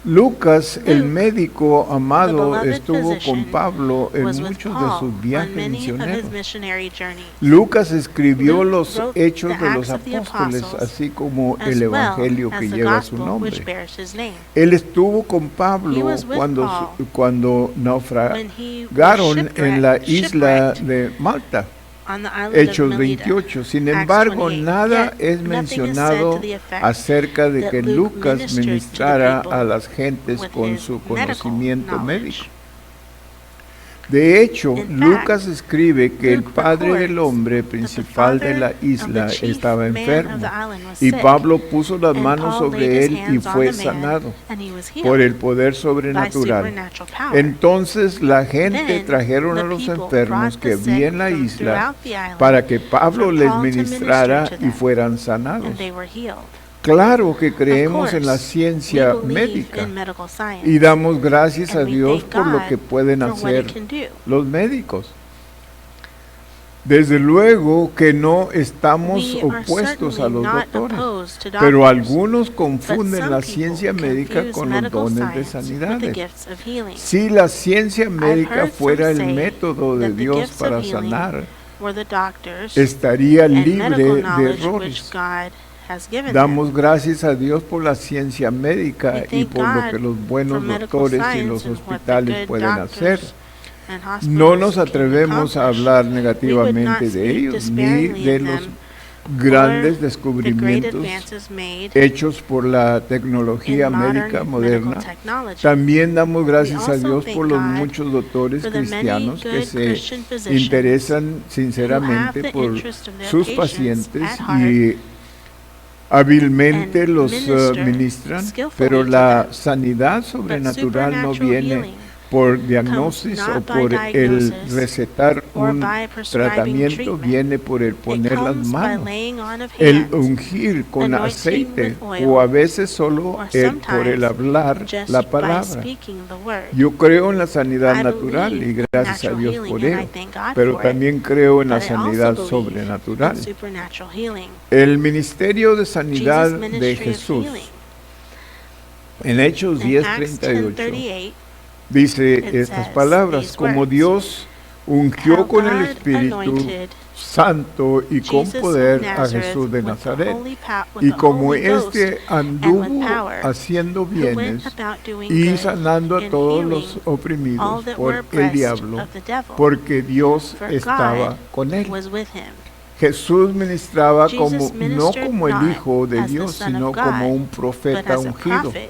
A: Lucas, el
B: Luke,
A: médico amado,
B: beloved
A: estuvo con
B: physician,
A: Pablo en
B: was with
A: muchos de
B: Paul
A: sus viajes
B: on many of his
A: misioneros.
B: missionary journeys.
A: Lucas escribió
B: Luke
A: los
B: wrote
A: hechos
B: the
A: de los
B: Acts of the
A: apóstoles,
B: Apostles,
A: así como
B: as
A: el
B: well
A: evangelio
B: as
A: que
B: the
A: lleva su
B: gospel which
A: nombre.
B: bears his name.
A: Él estuvo con
B: He
A: Pablo
B: was with
A: cuando
B: Paul when he
A: naufragaron
B: was
A: en la isla
B: shipwrecked
A: de Malta.
B: on the island
A: Hechos
B: of Melita.
A: 28. Sin
B: Acts
A: embargo,
B: 28.
A: nada
B: Yet,
A: es
B: nothing is said
A: mencionado
B: to the effect
A: acerca de
B: that
A: que
B: Luke
A: Lucas
B: ministered to the
A: ministrara
B: people
A: a las gentes
B: with
A: con
B: his
A: su
B: medical
A: conocimiento
B: knowledge.
A: médico. De hecho,
B: In
A: Lucas
B: fact,
A: escribe que el
B: Luke
A: padre del
B: records
A: hombre
B: that the
A: principal de
B: father
A: la
B: of the
A: isla
B: chief
A: estaba
B: man of
A: enfermo
B: the island was
A: y
B: sick,
A: Pablo puso las
B: and
A: manos
B: Paul laid
A: sobre
B: his
A: él y
B: hands on
A: fue
B: the man,
A: sanado
B: and he was healed
A: por el poder
B: by
A: sobrenatural.
B: supernatural power.
A: Entonces la gente
B: Then
A: trajeron a
B: the
A: los
B: people
A: enfermos
B: brought
A: que
B: the
A: había
B: sick
A: en la
B: from
A: isla
B: throughout the island
A: para que Pablo
B: for
A: les
B: Paul to
A: ministrara
B: minister to
A: y
B: them,
A: fueran sanados.
B: and they were healed.
A: Claro que
B: Of
A: creemos en la
B: course,
A: ciencia
B: we believe
A: médica
B: in medical science,
A: y damos gracias a
B: and we
A: Dios
B: thank
A: por lo
B: God
A: que pueden
B: for what
A: hacer
B: he can do.
A: los médicos. Desde luego que no estamos
B: We are
A: opuestos a
B: certainly
A: los
B: not
A: doctores,
B: opposed to
A: pero
B: doctors,
A: algunos
B: but
A: confunden
B: some
A: la
B: people
A: ciencia médica
B: confuse
A: con los
B: medical
A: dones de
B: science with the
A: sanidades.
B: gifts of healing.
A: Si la ciencia médica
B: heard
A: fuera
B: some
A: el
B: say
A: método de
B: that the
A: Dios
B: gifts of
A: para
B: healing
A: sanar,
B: were the doctors
A: estaría
B: and
A: libre
B: medical
A: de
B: knowledge which
A: errores.
B: God has given
A: Damos
B: them.
A: gracias a Dios por la ciencia médica
B: We
A: y
B: thank
A: por lo
B: God
A: que los
B: for
A: buenos
B: medical
A: doctores y
B: science
A: los
B: and what the
A: hospitales
B: good
A: pueden hacer.
B: doctors and
A: No
B: hospitals
A: nos
B: can
A: atrevemos a
B: accomplish.
A: hablar
B: We would not
A: negativamente de
B: speak
A: ellos ni
B: disparagingly
A: de
B: of
A: los
B: them
A: grandes
B: or the great
A: descubrimientos
B: advances made
A: hechos por la tecnología
B: in modern
A: médica
B: medical
A: moderna.
B: technology.
A: También damos gracias a
B: also
A: Dios
B: thank
A: por los
B: God
A: muchos doctores
B: for the many
A: cristianos que
B: good
A: se
B: Christian physicians
A: interesan
B: who have
A: sinceramente
B: the
A: por
B: interest of their
A: sus
B: patients
A: pacientes
B: at heart
A: y hábilmente
B: and
A: los
B: minister
A: ministran,
B: skillfully
A: pero
B: to
A: la
B: them.
A: sanidad
B: But
A: sobrenatural no
B: supernatural
A: viene
B: healing
A: por diagnosis
B: comes
A: o
B: not by
A: por el
B: diagnosis
A: recetar
B: or
A: un
B: by prescribing
A: tratamiento,
B: treatment.
A: viene por el
B: It
A: poner las
B: comes by
A: manos,
B: laying on of
A: el
B: hands,
A: ungir con
B: anointing
A: aceite
B: with oil,
A: o a veces solo
B: or
A: por el
B: sometimes
A: hablar
B: just
A: la
B: by
A: palabra.
B: speaking the word.
A: Yo creo en la sanidad
B: I
A: natural y
B: believe in
A: gracias a
B: natural
A: Dios
B: healing,
A: por
B: and I
A: ello,
B: thank God
A: pero
B: for it.
A: también creo en la
B: But I also
A: sanidad
B: believe
A: sobrenatural.
B: in supernatural healing.
A: El ministerio de sanidad
B: Jesus'
A: de
B: ministry of
A: Jesús,
B: healing.
A: en Hechos
B: In Acts
A: 10:38,
B: 10:38,
A: dice
B: it
A: estas
B: says
A: palabras:
B: these
A: como
B: words,
A: Dios ungió
B: how
A: con el
B: God
A: Espíritu
B: anointed
A: Santo y con
B: Jesus
A: poder
B: of
A: a
B: Nazareth
A: Jesús de
B: with the
A: Nazaret.
B: holy with
A: Y
B: the
A: como
B: Holy Ghost
A: éste
B: and with
A: anduvo
B: power,
A: haciendo
B: who went
A: bienes
B: about doing
A: y
B: good
A: sanando a
B: and
A: todos
B: healing
A: los
B: all
A: oprimidos
B: that
A: por
B: were
A: el
B: oppressed
A: diablo,
B: of the devil,
A: porque Dios
B: for
A: estaba
B: God
A: con él.
B: was with him.
A: Jesús ministraba
B: Jesus
A: no
B: ministered
A: como el
B: not
A: Hijo de
B: as the
A: Dios,
B: Son
A: sino
B: of
A: como
B: God,
A: un
B: but
A: profeta
B: as a
A: ungido
B: prophet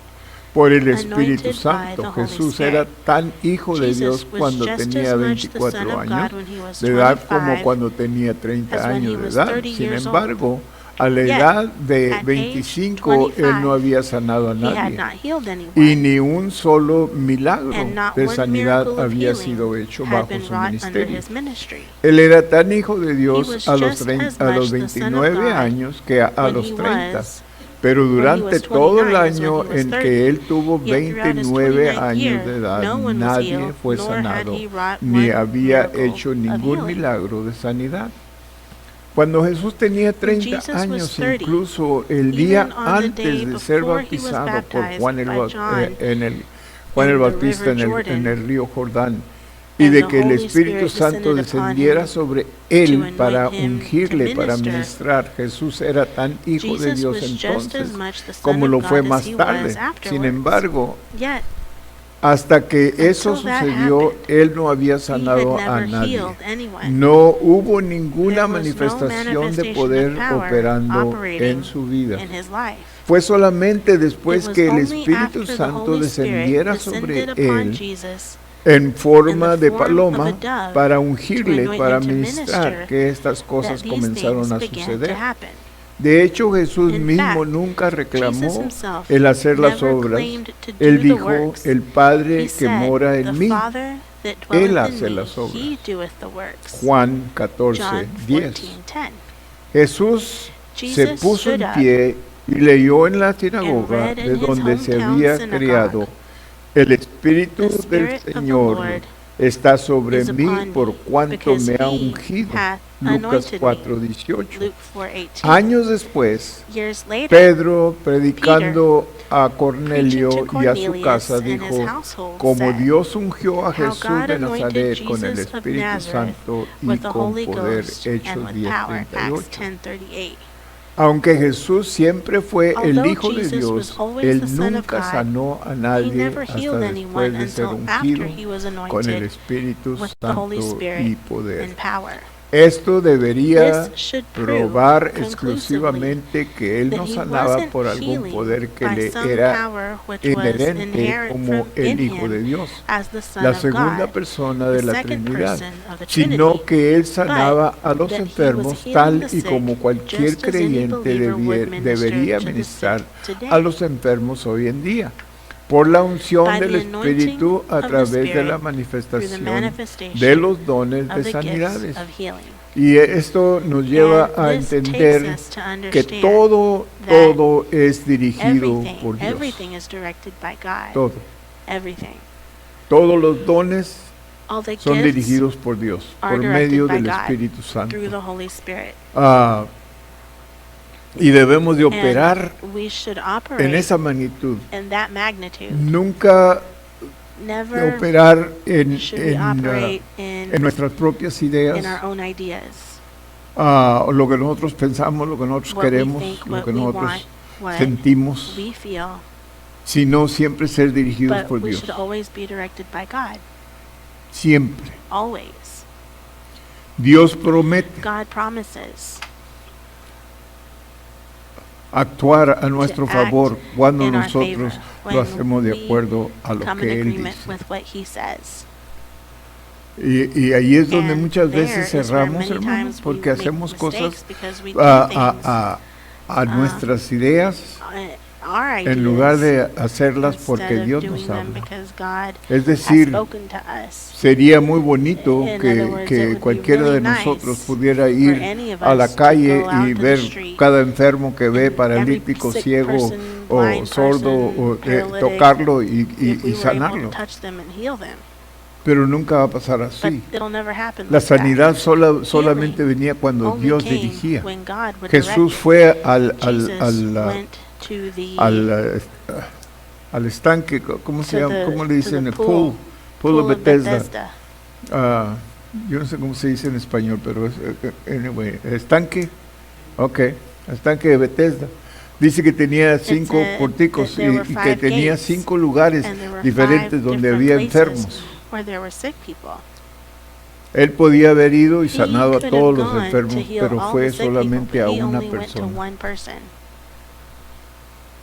A: por el Espíritu
B: anointed by
A: Santo.
B: the Holy
A: Jesús
B: Spirit.
A: era tan hijo de Dios
B: Jesus was
A: cuando
B: just
A: tenía
B: as much the Son
A: 24
B: of
A: años
B: God when he was
A: de edad como
B: 25
A: cuando tenía 30
B: as when he
A: años de
B: was
A: edad.
B: 30
A: Sin
B: years
A: embargo, a la
B: Yet,
A: edad de
B: at age
A: 25, él no
B: 25,
A: había sanado a
B: he had
A: nadie.
B: not healed anyone,
A: Y ni un solo milagro
B: and not
A: de
B: one
A: sanidad
B: miracle of
A: había
B: healing
A: sido hecho
B: had
A: bajo
B: been
A: su
B: wrought under
A: ministerio.
B: his ministry.
A: Él era tan hijo de
B: He
A: Dios
B: was
A: a los,
B: just
A: 30
B: as
A: a los
B: much the Son of
A: 29
B: God
A: años que a
B: when
A: los
B: he
A: 30.
B: was,
A: Pero
B: when he
A: durante
B: was
A: todo el
B: 29 as when
A: año
B: he was
A: en
B: 30.
A: que él tuvo
B: Yet throughout his
A: 29
B: 29th
A: años
B: year,
A: de edad,
B: no one was
A: nadie
B: healed,
A: fue
B: nor had
A: sanado,
B: he wrought
A: ni
B: one
A: había
B: miracle
A: hecho
B: of
A: ningún
B: healing.
A: milagro de sanidad. Cuando Jesús tenía 30
B: Jesus was
A: años,
B: 30,
A: incluso el
B: even
A: día
B: on the
A: antes
B: day
A: de ser
B: before he was
A: bautizado por
B: baptized
A: Juan
B: by John
A: Juan el
B: in the
A: Bautista
B: river
A: en
B: Jordan,
A: el río Jordán, y
B: and
A: de
B: the
A: que el
B: Holy
A: Espíritu
B: Spirit
A: Santo
B: descended upon
A: descendiera
B: him
A: sobre
B: to
A: él
B: anoint
A: para
B: him to
A: ungirle, para
B: minister.
A: ministrar. Jesús era tan hijo de
B: Jesus
A: Dios
B: was just
A: entonces
B: as much the Son
A: como
B: of
A: lo
B: God
A: fue
B: as
A: más
B: he
A: tarde.
B: was
A: Sin
B: afterwards.
A: embargo,
B: Yet,
A: hasta que eso
B: until that
A: sucedió,
B: happened,
A: él no había
B: he had
A: sanado a
B: never
A: nadie.
B: healed anyone.
A: No hubo
B: There
A: ninguna
B: was no
A: manifestación de
B: manifestation
A: poder
B: of power
A: operando
B: operating
A: en su vida.
B: in his life.
A: Fue solamente
B: It
A: después
B: was
A: que el
B: only
A: Espíritu
B: after the
A: Santo
B: Holy Spirit
A: descendiera sobre
B: descended upon
A: él
B: Jesus
A: en forma
B: in the
A: de
B: form of a
A: paloma
B: dove
A: para
B: to
A: ungirle,
B: anoint
A: para
B: him to
A: ministrar,
B: minister
A: que estas
B: that
A: cosas
B: these
A: comenzaron
B: things
A: a
B: began to
A: suceder.
B: happen.
A: De hecho, Jesús
B: In
A: mismo
B: fact,
A: nunca
B: Jesus
A: reclamó
B: himself
A: el hacer las
B: never
A: obras.
B: claimed to do
A: Él
B: the
A: dijo,
B: works.
A: el Padre
B: He
A: que
B: said,
A: mora
B: "The
A: en mí,
B: Father that
A: Él
B: dwelleth
A: hace
B: in me,
A: las obras.
B: he doeth the works."
A: Juan 14,
B: John
A: 10.
B: 14:10.
A: Jesús se
B: Jesus
A: puso en
B: stood up
A: pie y leyó en la
B: and
A: sinagoga
B: read
A: de
B: in his
A: donde se
B: hometown
A: había
B: synagogue,
A: criado. El Espíritu
B: "The
A: del
B: Spirit of the
A: Señor
B: Lord
A: está sobre
B: is
A: mí
B: upon
A: por
B: me,
A: cuanto
B: because
A: me ha
B: he
A: ungido.
B: hath
A: Lucas
B: anointed me."
A: 4:18.
B: Luke 4:18.
A: Años después,
B: Years later,
A: Pedro, predicando a Cornelio
B: preaching to
A: y a su
B: Cornelius
A: casa,
B: and his
A: dijo,
B: household,
A: como
B: said,
A: Dios ungió a
B: "How
A: Jesús
B: God
A: de
B: anointed
A: Nazaret con el
B: Jesus of
A: Espíritu
B: Nazareth
A: Santo y
B: with the
A: con
B: Holy
A: poder.
B: Ghost
A: Hechos
B: and with power." Acts
A: 10:38.
B: 10:38.
A: Aunque Jesús siempre fue el
B: Although
A: Hijo de
B: Jesus
A: Dios,
B: was always
A: Él
B: the Son of
A: nunca
B: God,
A: sanó a
B: He
A: nadie
B: never
A: hasta
B: healed
A: después
B: anyone
A: de ser
B: until after
A: ungido
B: he was
A: con el
B: anointed
A: Espíritu
B: with the Holy
A: Santo y
B: Spirit
A: poder.
B: and power.
A: Esto debería
B: This should prove
A: probar
B: conclusively
A: exclusivamente que Él
B: that
A: no
B: he
A: sanaba
B: wasn't
A: por algún
B: healing
A: poder que
B: by
A: le
B: some
A: era
B: power which was
A: inherente
B: inherent
A: como el
B: in
A: Hijo de
B: him
A: Dios,
B: as the Son
A: la
B: of
A: segunda
B: God,
A: persona de
B: the
A: la
B: second
A: Trinidad,
B: person of the
A: sino
B: Trinity,
A: que Él sanaba a los
B: that he was
A: enfermos
B: healing
A: tal
B: the
A: y
B: sick
A: como cualquier
B: just as any
A: creyente
B: believer would
A: debería
B: minister to the
A: ministrar
B: sick today.
A: a los enfermos hoy en día, por la unción
B: By
A: del
B: the anointing
A: Espíritu a
B: of the
A: través de
B: Spirit
A: la
B: through the
A: manifestación
B: manifestation
A: de los dones
B: of
A: de
B: the
A: sanidades.
B: gifts of healing.
A: Y esto nos lleva a
B: And this
A: entender
B: takes us to
A: que
B: understand
A: todo
B: that
A: es dirigido por Dios.
B: everything is directed by God.
A: Todo.
B: Everything.
A: Todos los dones
B: All the
A: son
B: gifts
A: dirigidos por Dios,
B: are
A: por
B: directed
A: medio
B: by
A: del
B: God
A: Espíritu Santo.
B: through the Holy Spirit.
A: Y debemos de
B: And
A: operar
B: we should
A: en
B: operate
A: esa magnitud.
B: in that magnitude.
A: Nunca
B: Never
A: operar
B: should we operate
A: en nuestras propias ideas,
B: in our own ideas.
A: lo que nosotros pensamos, lo que nosotros
B: What we
A: queremos,
B: think,
A: lo
B: what
A: que
B: we
A: nosotros
B: want, what
A: sentimos,
B: we feel,
A: sino siempre ser dirigidos
B: but
A: por
B: we
A: Dios.
B: should always be directed by God.
A: Siempre.
B: Always.
A: Dios promete
B: God promises
A: actuar a nuestro
B: act
A: favor cuando
B: in our
A: nosotros
B: favor
A: lo
B: when
A: hacemos de
B: we
A: acuerdo a lo
B: come
A: que
B: in
A: Él
B: agreement
A: dice.
B: with what He says.
A: Y ahí es donde
B: And
A: muchas
B: there
A: veces
B: is where
A: cerramos,
B: many
A: hermanos,
B: times we
A: porque
B: make
A: hacemos cosas
B: mistakes because we do
A: a
B: things,
A: nuestras ideas
B: our
A: en lugar
B: ideas,
A: de hacerlas
B: instead
A: porque
B: of
A: Dios
B: doing
A: nos
B: them
A: habla.
B: because God
A: Es
B: has
A: decir,
B: spoken to us.
A: sería muy bonito
B: In other words, it
A: que
B: would be
A: cualquiera
B: really
A: de nosotros
B: nice
A: pudiera
B: for
A: ir
B: any of
A: a la
B: us to
A: calle
B: go out
A: y
B: to the
A: ver
B: street
A: cada enfermo que ve,
B: and
A: paralítico,
B: every sick
A: ciego
B: person,
A: o
B: blind
A: sordo,
B: person,
A: o
B: paralytic,
A: tocarlo y
B: if we were able
A: sanarlo.
B: to touch them and heal them.
A: Pero nunca va a pasar
B: But
A: así.
B: it'll never happen
A: La
B: like that.
A: sanidad solamente venía cuando
B: Only
A: Dios
B: came
A: dirigía.
B: when God would
A: Jesús
B: direct
A: fue al,
B: it. Jesus
A: al,
B: went to the
A: al estanque, ¿cómo se
B: to
A: llama?
B: the-
A: ¿Cómo le
B: to
A: dicen?
B: the
A: El
B: pool
A: pool of
B: of
A: Bethesda. Ah, yo no sé cómo se dice en español, pero es, anyway, estanque, ok, estanque de Bethesda. Dice que tenía 5
B: said
A: porticos
B: that there were
A: y que
B: 5
A: tenía
B: gates,
A: 5 lugares
B: and there were 5
A: diferentes donde
B: different
A: había
B: places
A: enfermos.
B: where there were sick people.
A: Él podía haber ido y
B: He
A: sanado a
B: could have
A: todos los
B: gone to
A: enfermos,
B: heal
A: pero
B: all
A: fue
B: the sick people,
A: solamente
B: but
A: a
B: he
A: una
B: only went to
A: persona
B: one person,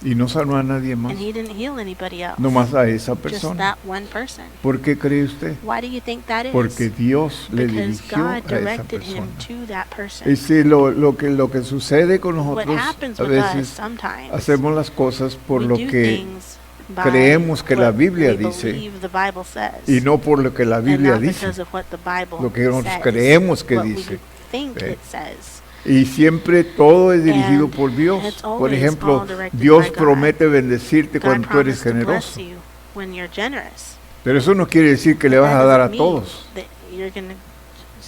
A: y no sanó a nadie más,
B: and he didn't heal anybody else.
A: nomás a esa
B: Just
A: persona.
B: that one person.
A: ¿Por qué cree usted?
B: Why do you think that is?
A: Porque Dios le
B: Because
A: dirigió
B: God
A: a esa
B: directed him
A: persona.
B: to that person.
A: Y si lo que sucede con
B: What
A: nosotros
B: happens
A: a
B: with us
A: veces
B: sometimes,
A: hacemos las cosas por
B: we
A: lo
B: do
A: que
B: things by
A: creemos que la
B: what
A: Biblia
B: we
A: dice
B: believe the Bible says,
A: y no por lo que la
B: and
A: Biblia
B: not
A: dice.
B: because of what the Bible
A: Lo que nosotros
B: says,
A: creemos que
B: what
A: dice.
B: we think
A: Eh.
B: it says.
A: Y siempre todo es dirigido
B: And
A: por Dios.
B: it's
A: Por
B: always
A: ejemplo,
B: all directed
A: Dios
B: by God.
A: promete bendecirte
B: God
A: cuando tú eres
B: promised to bless
A: generoso.
B: you when you're generous.
A: Pero eso no quiere decir que le
B: But
A: vas
B: that
A: a dar a
B: doesn't mean
A: todos.
B: that you're gonna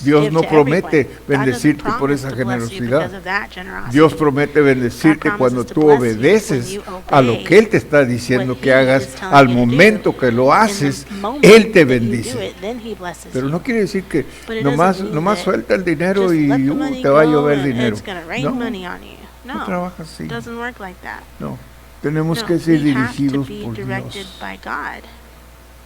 A: Dios
B: give
A: no
B: to
A: promete
B: everyone. God
A: bendecirte
B: doesn't
A: por
B: promise
A: esa
B: to bless you
A: generosidad.
B: because of that generosity.
A: Dios promete bendecirte
B: God
A: cuando
B: promises
A: tú
B: to bless you
A: obedeces
B: when you
A: a lo
B: obey
A: que Él te está diciendo
B: what
A: que
B: He
A: hagas
B: is telling
A: al
B: you to do.
A: momento que lo
B: In
A: haces.
B: the moment
A: Él te
B: that you do
A: bendice.
B: it, then He blesses
A: Pero
B: you.
A: no quiere decir que
B: But it
A: nomás
B: doesn't mean that
A: suelta el dinero
B: Just
A: y
B: let the money
A: te va a
B: go
A: llover
B: and
A: dinero.
B: it's gonna rain
A: No,
B: money on you.
A: no
B: No,
A: trabaja así.
B: it doesn't work like that.
A: No, tenemos
B: No,
A: que ser
B: we have to
A: dirigidos
B: be
A: por
B: directed
A: Dios.
B: by God.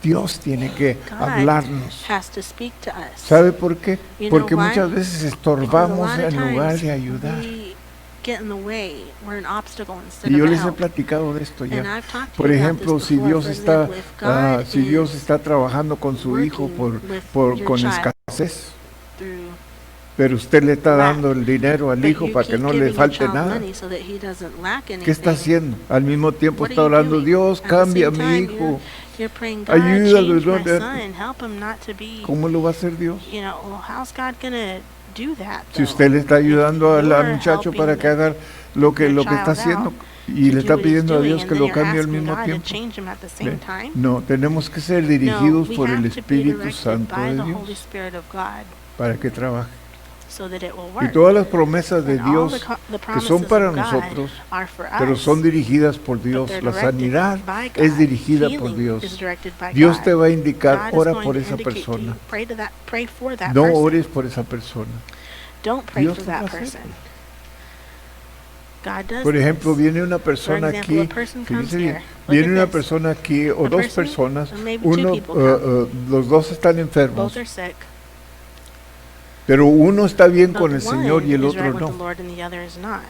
A: Dios tiene que
B: God
A: hablarnos.
B: has to speak to us.
A: ¿Sabe por qué?
B: You
A: Porque
B: know why?
A: muchas veces
B: Because a
A: estorbamos
B: lot of
A: en lugar
B: times
A: de ayudar.
B: we get in the way. We're an obstacle instead
A: Y yo
B: of a
A: les he
B: help.
A: platicado de esto
B: And
A: ya.
B: I've talked to
A: Por
B: you about
A: ejemplo,
B: this
A: si
B: before.
A: Dios
B: For
A: está,
B: example, if God
A: si Dios
B: is
A: está trabajando con su hijo
B: working with your
A: con
B: child
A: escasez,
B: through
A: pero usted le está
B: lack,
A: dando el dinero al
B: but
A: hijo
B: you
A: para que
B: keep
A: no le
B: giving your
A: falte
B: child
A: nada,
B: money so that he doesn't lack
A: ¿qué está
B: anything.
A: haciendo? Al mismo tiempo
B: What
A: está
B: are you
A: orando,
B: doing?
A: Dios,
B: At the
A: cambia a
B: same
A: mi
B: time,
A: hijo.
B: You're praying, God,
A: Ayúdalo,
B: change my
A: ¿no?
B: son, help him not to be,
A: ¿Cómo lo va a hacer Dios?
B: you know, well, how's God gonna do that?
A: Si
B: though?
A: usted le está ayudando
B: If
A: al
B: you're
A: muchacho para
B: helping
A: que haga lo que
B: your
A: está
B: child
A: haciendo
B: out
A: y
B: to
A: le
B: do
A: está
B: what he's
A: pidiendo a
B: doing,
A: Dios
B: and
A: que
B: then
A: lo
B: you're
A: cambie al
B: asking
A: mismo
B: God to
A: tiempo.
B: change him at the
A: ¿Ve?
B: same time.
A: No, tenemos que ser
B: No,
A: dirigidos
B: we
A: por el
B: have to be
A: Espíritu
B: directed
A: Santo
B: by
A: de
B: the Holy
A: Dios
B: Spirit of God
A: para que trabaje.
B: so that it will
A: Y
B: work.
A: todas las promesas de
B: And all
A: Dios
B: the
A: que son
B: promises
A: para
B: of God
A: nosotros,
B: are for
A: pero
B: us,
A: son dirigidas por
B: but
A: Dios.
B: they're
A: La
B: directed
A: sanidad
B: by God.
A: es dirigida por
B: Healing
A: Dios.
B: is directed by
A: Dios
B: God.
A: te va a indicar,
B: God is
A: ora
B: going
A: por
B: to
A: esa
B: indicate to you,
A: persona.
B: pray for that
A: No
B: person.
A: ores por esa persona.
B: Don't pray
A: Dios
B: for
A: te va a
B: that
A: hacer.
B: person. God does
A: Por ejemplo,
B: this.
A: viene una
B: For
A: persona
B: example,
A: aquí,
B: a person comes
A: fíjese bien,
B: here. Look
A: viene
B: at
A: una
B: this.
A: persona aquí o
B: A
A: dos
B: person,
A: personas,
B: or maybe two
A: uno,
B: people come.
A: los dos están enfermos,
B: Both are sick.
A: pero uno está bien
B: But
A: con el Señor y el
B: one is
A: otro
B: right with the
A: no.
B: Lord and the other is not.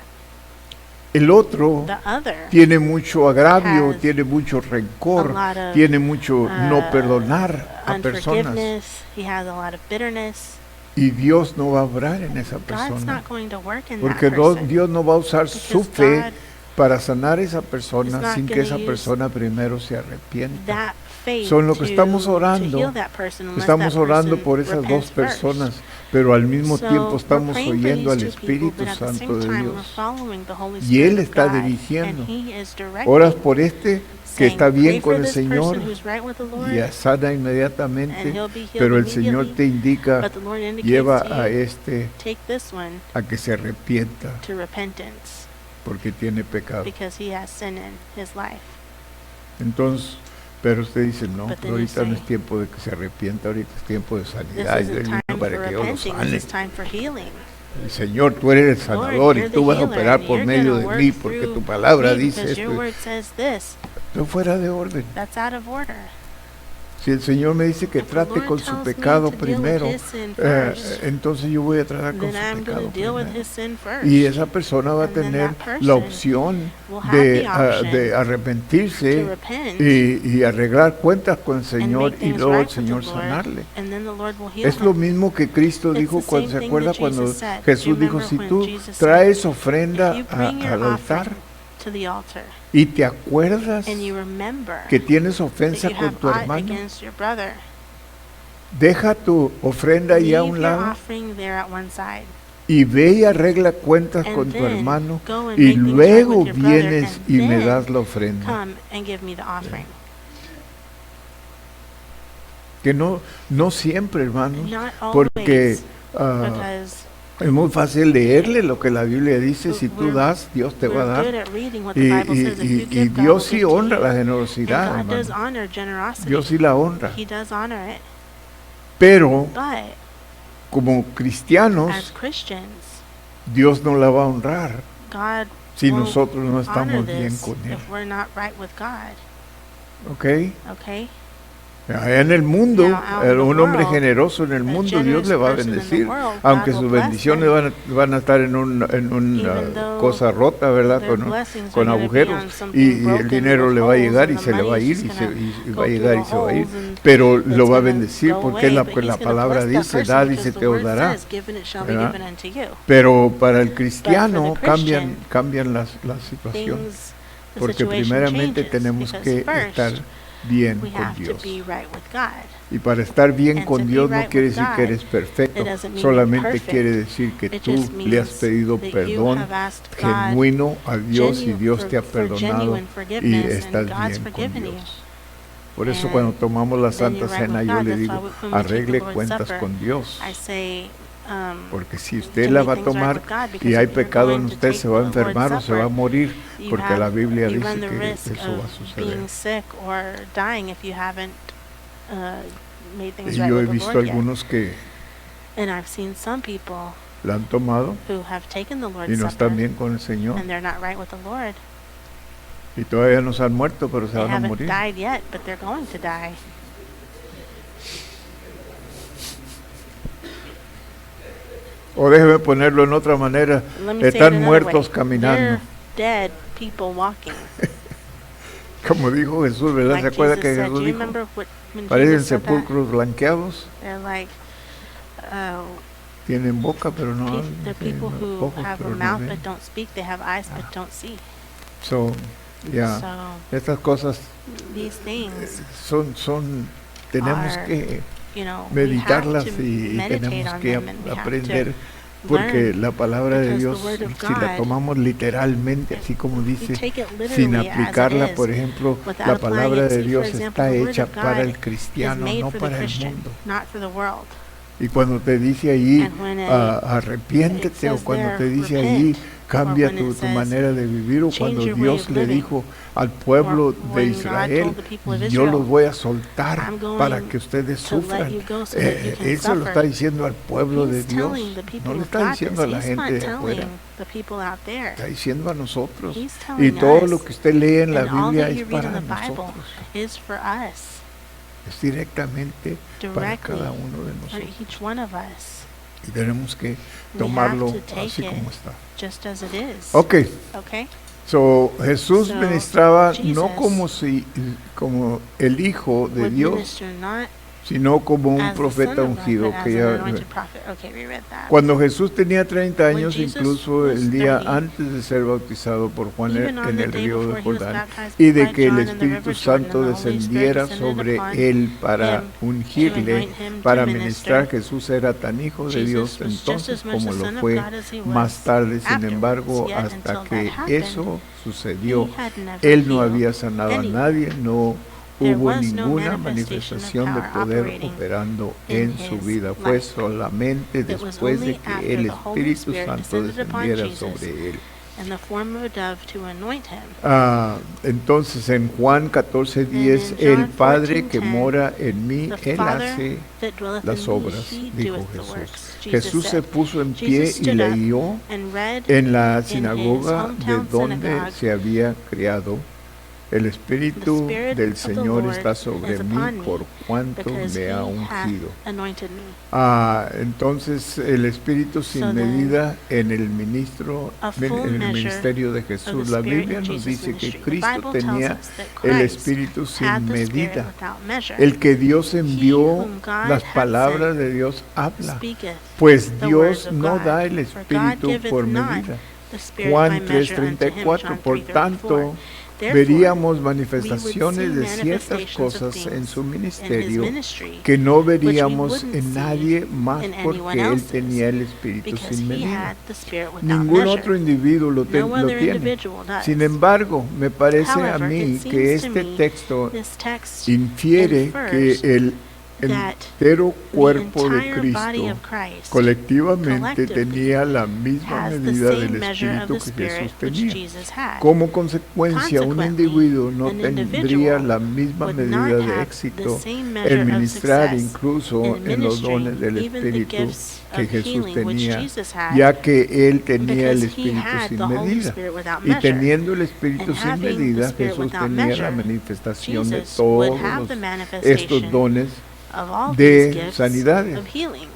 A: El otro
B: The other
A: tiene mucho agravio,
B: has
A: tiene mucho
B: a
A: rencor,
B: lot of
A: tiene mucho no
B: uh,
A: perdonar a personas.
B: unforgiveness. He has a lot of bitterness.
A: Y Dios no va a obrar en esa
B: God's
A: persona.
B: not going to work in
A: Porque
B: that person.
A: Dios no va a usar su
B: Because
A: fe
B: God
A: para sanar a esa
B: is
A: persona
B: not
A: sin que
B: gonna
A: esa
B: use
A: persona primero se arrepienta.
B: that faith
A: Son lo que
B: to
A: estamos orando.
B: heal that person unless
A: Estamos
B: that
A: orando
B: person
A: por esas dos
B: repents
A: personas,
B: first.
A: pero al mismo
B: So,
A: tiempo
B: we're
A: estamos
B: praying for
A: oyendo al
B: these two people,
A: Espíritu
B: but at the
A: Santo
B: same
A: de
B: time, we're
A: Dios.
B: following the Holy
A: Y Él
B: Spirit of
A: está
B: God,
A: dirigiendo.
B: and He is directing,
A: Oras por este que
B: saying,
A: está
B: "Pray
A: bien
B: for
A: con el
B: this
A: Señor
B: person who's right with the Lord,
A: y sana
B: and
A: inmediatamente,
B: he'll be healed
A: pero el Señor
B: immediately."
A: te indica,
B: But the Lord indicates
A: lleva
B: to
A: a
B: you,
A: este
B: take this one
A: a que se arrepienta
B: to repentance
A: porque tiene pecado.
B: because he has sin in his life.
A: Entonces, pero usted dice, no,
B: But then
A: ahorita
B: you
A: no
B: say,
A: es tiempo de que se arrepienta, ahorita es tiempo de
B: This
A: sanidad, y
B: isn't
A: del
B: time
A: niño
B: for
A: para que yo lo
B: repenting,
A: sane.
B: this is time for healing.
A: Y, Señor, tú eres el sanador
B: you're
A: y tú
B: the
A: vas a
B: healer,
A: operar
B: and
A: por
B: you're
A: medio
B: gonna
A: de
B: work
A: mí porque
B: through
A: tu palabra
B: me
A: dice
B: because your
A: esto.
B: word says this.
A: Estoy fuera de orden.
B: That's out of order.
A: Si el Señor me dice que
B: If the
A: trate
B: Lord
A: con su
B: tells me
A: pecado
B: to deal with
A: primero,
B: his sin first,
A: entonces yo voy a tratar con
B: then
A: su
B: I'm
A: pecado
B: going to deal with
A: primero.
B: his sin first.
A: Y esa persona va a
B: And then
A: tener
B: that person
A: la opción
B: will have
A: de,
B: the option
A: de
B: to
A: arrepentirse
B: repent
A: y arreglar cuentas con el
B: and
A: Señor
B: make
A: y
B: things
A: luego el
B: right with the
A: Señor
B: Lord,
A: sanarle.
B: and then the Lord will heal
A: Es lo
B: him.
A: mismo que Cristo
B: It's
A: dijo
B: the
A: cuando
B: same
A: se
B: thing
A: acuerda
B: that
A: cuando
B: Jesus said.
A: Jesús
B: Do you
A: dijo,
B: remember
A: si
B: when
A: tú
B: Jesus said,
A: traes ofrenda
B: If you bring your
A: al altar
B: offering to the altar
A: y te acuerdas
B: and you remember
A: que tienes
B: that
A: ofensa
B: you
A: con
B: have
A: tu
B: ought
A: hermano,
B: against your brother,
A: deja tu ofrenda ahí a
B: leave
A: un
B: your
A: lado
B: offering there at one side,
A: y ve y arregla cuentas
B: and
A: con tu
B: then
A: hermano
B: go and
A: y
B: make things right
A: luego
B: with your brother,
A: vienes
B: and
A: y me
B: then
A: das la ofrenda.
B: come and give me the offering.
A: Que no siempre, hermanos,
B: Not
A: porque
B: always, because
A: es muy fácil leerle lo que la Biblia dice, si tú
B: we're-
A: das, Dios te va a
B: we're good
A: dar.
B: at reading what the
A: Y,
B: Bible
A: y-
B: says. If
A: y-
B: you
A: y
B: give, God
A: Dios
B: will
A: sí
B: give to
A: honra
B: you.
A: la
B: And
A: generosidad,
B: God does
A: hermano.
B: honor generosity.
A: Dios sí la honra.
B: He does honor it.
A: Pero
B: But
A: como cristianos,
B: as Christians,
A: Dios no la va a honrar
B: God
A: si
B: won't
A: nosotros no
B: honor
A: estamos bien
B: this
A: con Él.
B: if we're not right with God.
A: ¿Ok?
B: Okay?
A: Allá en el mundo,
B: Now, out in the
A: un hombre
B: world,
A: generoso en el
B: a
A: mundo, Dios le va a
B: generous person in the
A: bendecir,
B: world,
A: aunque
B: God
A: sus
B: will bless
A: bendiciones van a estar en una
B: Even though
A: cosa rota, ¿verdad?
B: their
A: Con
B: blessings
A: con
B: are gonna be
A: agujeros,
B: on something
A: y el
B: broken
A: dinero
B: with
A: le va a
B: holes,
A: llegar y
B: and the
A: se le va a
B: money
A: ir
B: is
A: y
B: just
A: se,
B: gonna
A: y
B: go
A: va a llegar y
B: through
A: se
B: the
A: va a ir,
B: holes and
A: pero
B: it's
A: lo va a
B: gonna
A: bendecir
B: go
A: porque
B: away,
A: la,
B: but
A: pues
B: he's
A: la
B: gonna
A: palabra
B: bless that
A: dice,
B: person
A: dad y
B: because
A: se
B: the
A: te
B: word
A: dará.
B: says, "Given it shall be
A: ¿Verdad?
B: given unto you."
A: Pero para el cristiano
B: Christian,
A: cambian las situaciones,
B: Things, the
A: porque
B: situation
A: primeramente
B: changes
A: tenemos
B: because
A: que
B: first,
A: estar bien
B: we
A: con
B: have to
A: Dios.
B: be right with God.
A: Y para estar bien
B: And
A: con
B: to be
A: Dios no
B: right
A: quiere
B: with
A: decir que
B: God,
A: eres perfecto,
B: it doesn't mean
A: solamente
B: you're perfect.
A: quiere decir que
B: It
A: tú
B: just
A: le has
B: means
A: pedido
B: that you
A: perdón
B: have asked God
A: genuino a Dios y Dios te ha
B: for
A: perdonado
B: genuine
A: y
B: forgiveness,
A: estás
B: and God's
A: bien con
B: forgiven you.
A: Dios. Por eso
B: And
A: cuando tomamos la
B: then
A: Santa
B: you're right
A: Cena
B: with
A: yo
B: God.
A: le
B: That's
A: digo,
B: why when we take the
A: arregle
B: Lord's
A: cuentas
B: Supper,
A: con Dios.
B: I say,
A: Porque si
B: to
A: usted la
B: make
A: va a
B: things right
A: tomar
B: with God, because
A: y hay
B: if you're
A: pecado en
B: going to
A: usted,
B: take
A: se va a
B: the Lord's
A: enfermar o se va a
B: Supper,
A: morir,
B: you
A: porque la Biblia
B: you
A: dice
B: run the
A: que
B: risk
A: eso va a
B: of
A: suceder.
B: being sick or dying if you haven't made things
A: Y
B: right
A: yo he
B: with the
A: visto
B: Lord yet.
A: algunos que
B: And I've seen some people
A: la han tomado
B: who have taken the
A: y
B: Lord's
A: no
B: Supper
A: están bien con el Señor
B: and they're not right with the Lord.
A: y todavía no se han muerto, pero se
B: They
A: van a
B: haven't
A: morir.
B: died yet, but they're going to die.
A: O déjeme ponerlo en otra manera,
B: Let me say it
A: están
B: another
A: muertos
B: way.
A: caminando.
B: They're dead people walking.
A: Como dijo Jesús, ¿verdad?
B: Like
A: ¿Se acuerda
B: Jesus
A: que
B: said.
A: Jesús
B: Do you
A: dijo?
B: remember when
A: Parecen
B: Jesus said that?
A: sepulcros blanqueados,
B: They're like,
A: tienen boca pero no hablan,
B: they're
A: tienen
B: people who
A: ojos
B: have a
A: pero no
B: mouth
A: ven.
B: but don't speak. They have eyes but don't see.
A: So, ya,
B: So
A: estas cosas
B: these things,
A: tenemos
B: are,
A: que
B: you know,
A: meditarlas
B: we have to
A: y
B: meditate
A: tenemos
B: on
A: que
B: them and we have
A: aprender,
B: to
A: porque
B: learn,
A: la palabra de
B: because
A: Dios,
B: the word of
A: si la
B: God,
A: tomamos literalmente, así como
B: we
A: dice,
B: take it
A: sin
B: literally as it
A: aplicarla,
B: is,
A: por ejemplo,
B: without
A: la
B: applying
A: palabra
B: it.
A: de
B: See, for
A: Dios
B: example,
A: está
B: the word
A: hecha
B: of
A: para
B: God
A: el
B: is
A: cristiano,
B: made
A: no
B: for the
A: para el
B: Christian,
A: mundo.
B: not for the world.
A: Y cuando te dice ahí,
B: And when it
A: arrepiéntete, o
B: says
A: cuando
B: there,
A: te dice
B: repent,
A: ahí, cambia
B: or when it
A: tu
B: says,
A: manera de vivir, o
B: change
A: cuando
B: your way
A: Dios
B: of
A: le
B: living,
A: dijo al pueblo
B: or
A: de
B: when God
A: Israel,
B: told the people of
A: yo
B: Israel,
A: los voy a soltar
B: I'm going
A: para que ustedes
B: to let
A: sufran.
B: you go so that you can
A: Eso lo
B: suffer.
A: está diciendo al pueblo de
B: He's
A: Dios,
B: telling the people
A: no le
B: of
A: está
B: God
A: diciendo a
B: this.
A: la
B: He's
A: gente
B: not
A: de afuera,
B: telling the people out there.
A: está diciendo a nosotros.
B: He's
A: Y
B: telling
A: todo
B: us.
A: lo que usted lee en la
B: And all
A: Biblia
B: that
A: es
B: you read
A: para
B: in the Bible
A: nosotros,
B: is for us,
A: es directamente para
B: directly
A: cada uno de
B: for
A: nosotros.
B: each one of us.
A: Y tenemos que
B: We
A: tomarlo
B: have to take
A: así
B: it
A: como está.
B: just as it is.
A: Ok.
B: Okay?
A: So, Jesús
B: So,
A: ministraba no
B: Jesus
A: como el Hijo de
B: would
A: Dios,
B: minister not
A: sino como un
B: as the
A: profeta
B: Son of God,
A: ungido.
B: but as
A: Que
B: an
A: ya,
B: anointed prophet. Okay, we read that.
A: cuando Jesús tenía 30
B: When
A: años,
B: Jesus
A: incluso
B: was
A: el día
B: 30,
A: antes de ser bautizado por Juan
B: even on
A: en
B: the
A: el
B: day
A: río de
B: before he was
A: Jordán,
B: baptized
A: y de
B: by
A: que el
B: John in the
A: Espíritu
B: river Jordan,
A: Santo
B: and the Holy Spirit
A: descendiera
B: descended
A: sobre
B: upon
A: él para
B: him to
A: ungirle,
B: anoint him
A: para
B: to
A: ministrar,
B: minister.
A: Jesús era tan hijo de
B: Jesus
A: Dios
B: was just
A: entonces
B: as much
A: como
B: the
A: lo
B: Son of
A: fue
B: God as he was
A: más tarde. Sin
B: afterwards,
A: embargo,
B: yet
A: hasta
B: until
A: que
B: that happened,
A: eso sucedió,
B: he had never
A: él no
B: healed
A: había sanado a
B: anyone.
A: nadie, no
B: There
A: hubo
B: was no
A: ninguna
B: manifestation
A: manifestación
B: of
A: de
B: power
A: poder
B: operating
A: operando
B: in
A: en su
B: his
A: vida. Fue
B: life.
A: solamente
B: It was
A: después de
B: only
A: que
B: after
A: el
B: the Holy
A: Espíritu
B: Spirit
A: Santo
B: descended upon
A: descendiera
B: Jesus
A: sobre él.
B: in the form of a dove to anoint him.
A: Entonces en Juan 14:10,
B: And in John
A: el Padre que
B: 14:10,
A: mora en mí,
B: The
A: él
B: Father
A: hace
B: that dwelleth
A: las
B: in me,
A: obras,
B: he
A: dijo
B: doeth the
A: Jesús.
B: works.
A: Jesús se
B: said.
A: puso en pie
B: Jesus
A: y
B: stood up
A: leyó
B: and read
A: en la
B: his
A: sinagoga de
B: hometown
A: donde
B: synagogue,
A: se había criado. El
B: The
A: Espíritu
B: Spirit
A: del
B: of the
A: Señor
B: Lord
A: está sobre
B: is
A: mí
B: upon me,
A: por cuanto
B: because
A: me
B: he
A: ha
B: hath
A: ungido.
B: anointed me.
A: Entonces el Espíritu sin
B: So then,
A: medida en el
B: a full
A: en el
B: measure
A: ministerio de
B: of
A: Jesús.
B: the
A: La
B: Spirit
A: Biblia
B: in
A: nos
B: Jesus'
A: dice que
B: ministry. The
A: Cristo
B: Bible tells
A: tenía
B: us that
A: el
B: Christ
A: Espíritu
B: had
A: sin
B: the Spirit
A: medida.
B: without measure.
A: El que Dios envió,
B: whom God
A: las
B: hath
A: palabras
B: sent
A: de Dios habla.
B: Speaketh
A: Pues
B: the
A: Dios
B: words of
A: no
B: God.
A: da el
B: For God
A: Espíritu
B: giveth
A: por
B: not
A: medida.
B: the Spirit by
A: Juan
B: measure unto him,
A: 3:34,
B: John
A: por
B: 3:34.
A: tanto,
B: Therefore,
A: veríamos
B: we
A: manifestaciones
B: would
A: de
B: see
A: ciertas
B: manifestations of
A: cosas en
B: things
A: su
B: in his
A: ministerio
B: ministry,
A: que no
B: which we
A: veríamos
B: wouldn't
A: en
B: see
A: nadie más
B: in anyone
A: porque él
B: else's,
A: tenía el Espíritu
B: because
A: sin
B: he
A: medida.
B: had the Spirit without
A: Ningún
B: measure.
A: otro individuo lo
B: No other
A: tiene.
B: individual does.
A: Sin embargo, me parece a
B: However,
A: mí
B: it
A: que
B: seems to
A: este
B: me
A: texto
B: this text
A: infiere que
B: infers
A: el el
B: that
A: entero
B: the
A: cuerpo de
B: entire body
A: Cristo
B: of Christ
A: colectivamente
B: collectively
A: tenía la misma
B: has the
A: medida
B: same
A: del
B: measure of
A: Espíritu
B: the
A: que
B: Spirit
A: Jesús
B: which
A: tenía.
B: Jesus had.
A: Como consecuencia, un
B: Consequently,
A: individuo no
B: an
A: tendría
B: individual
A: la misma
B: would
A: medida
B: not
A: de
B: have
A: éxito
B: the same measure
A: en
B: of
A: ministrar
B: success
A: incluso
B: in
A: en los dones
B: ministering
A: del
B: even the
A: Espíritu
B: gifts
A: que
B: of
A: Jesús
B: healing which
A: tenía,
B: Jesus had,
A: ya que Él tenía el
B: because he
A: Espíritu
B: had
A: sin
B: the Holy
A: medida.
B: Spirit without
A: Y
B: measure.
A: teniendo el Espíritu
B: And
A: sin
B: having the
A: medida,
B: Spirit
A: Jesús
B: without
A: tenía la
B: measure,
A: manifestación de
B: Jesus would
A: todos
B: have the
A: estos
B: manifestation
A: dones
B: of all
A: de
B: these gifts
A: sanidades.
B: of healing.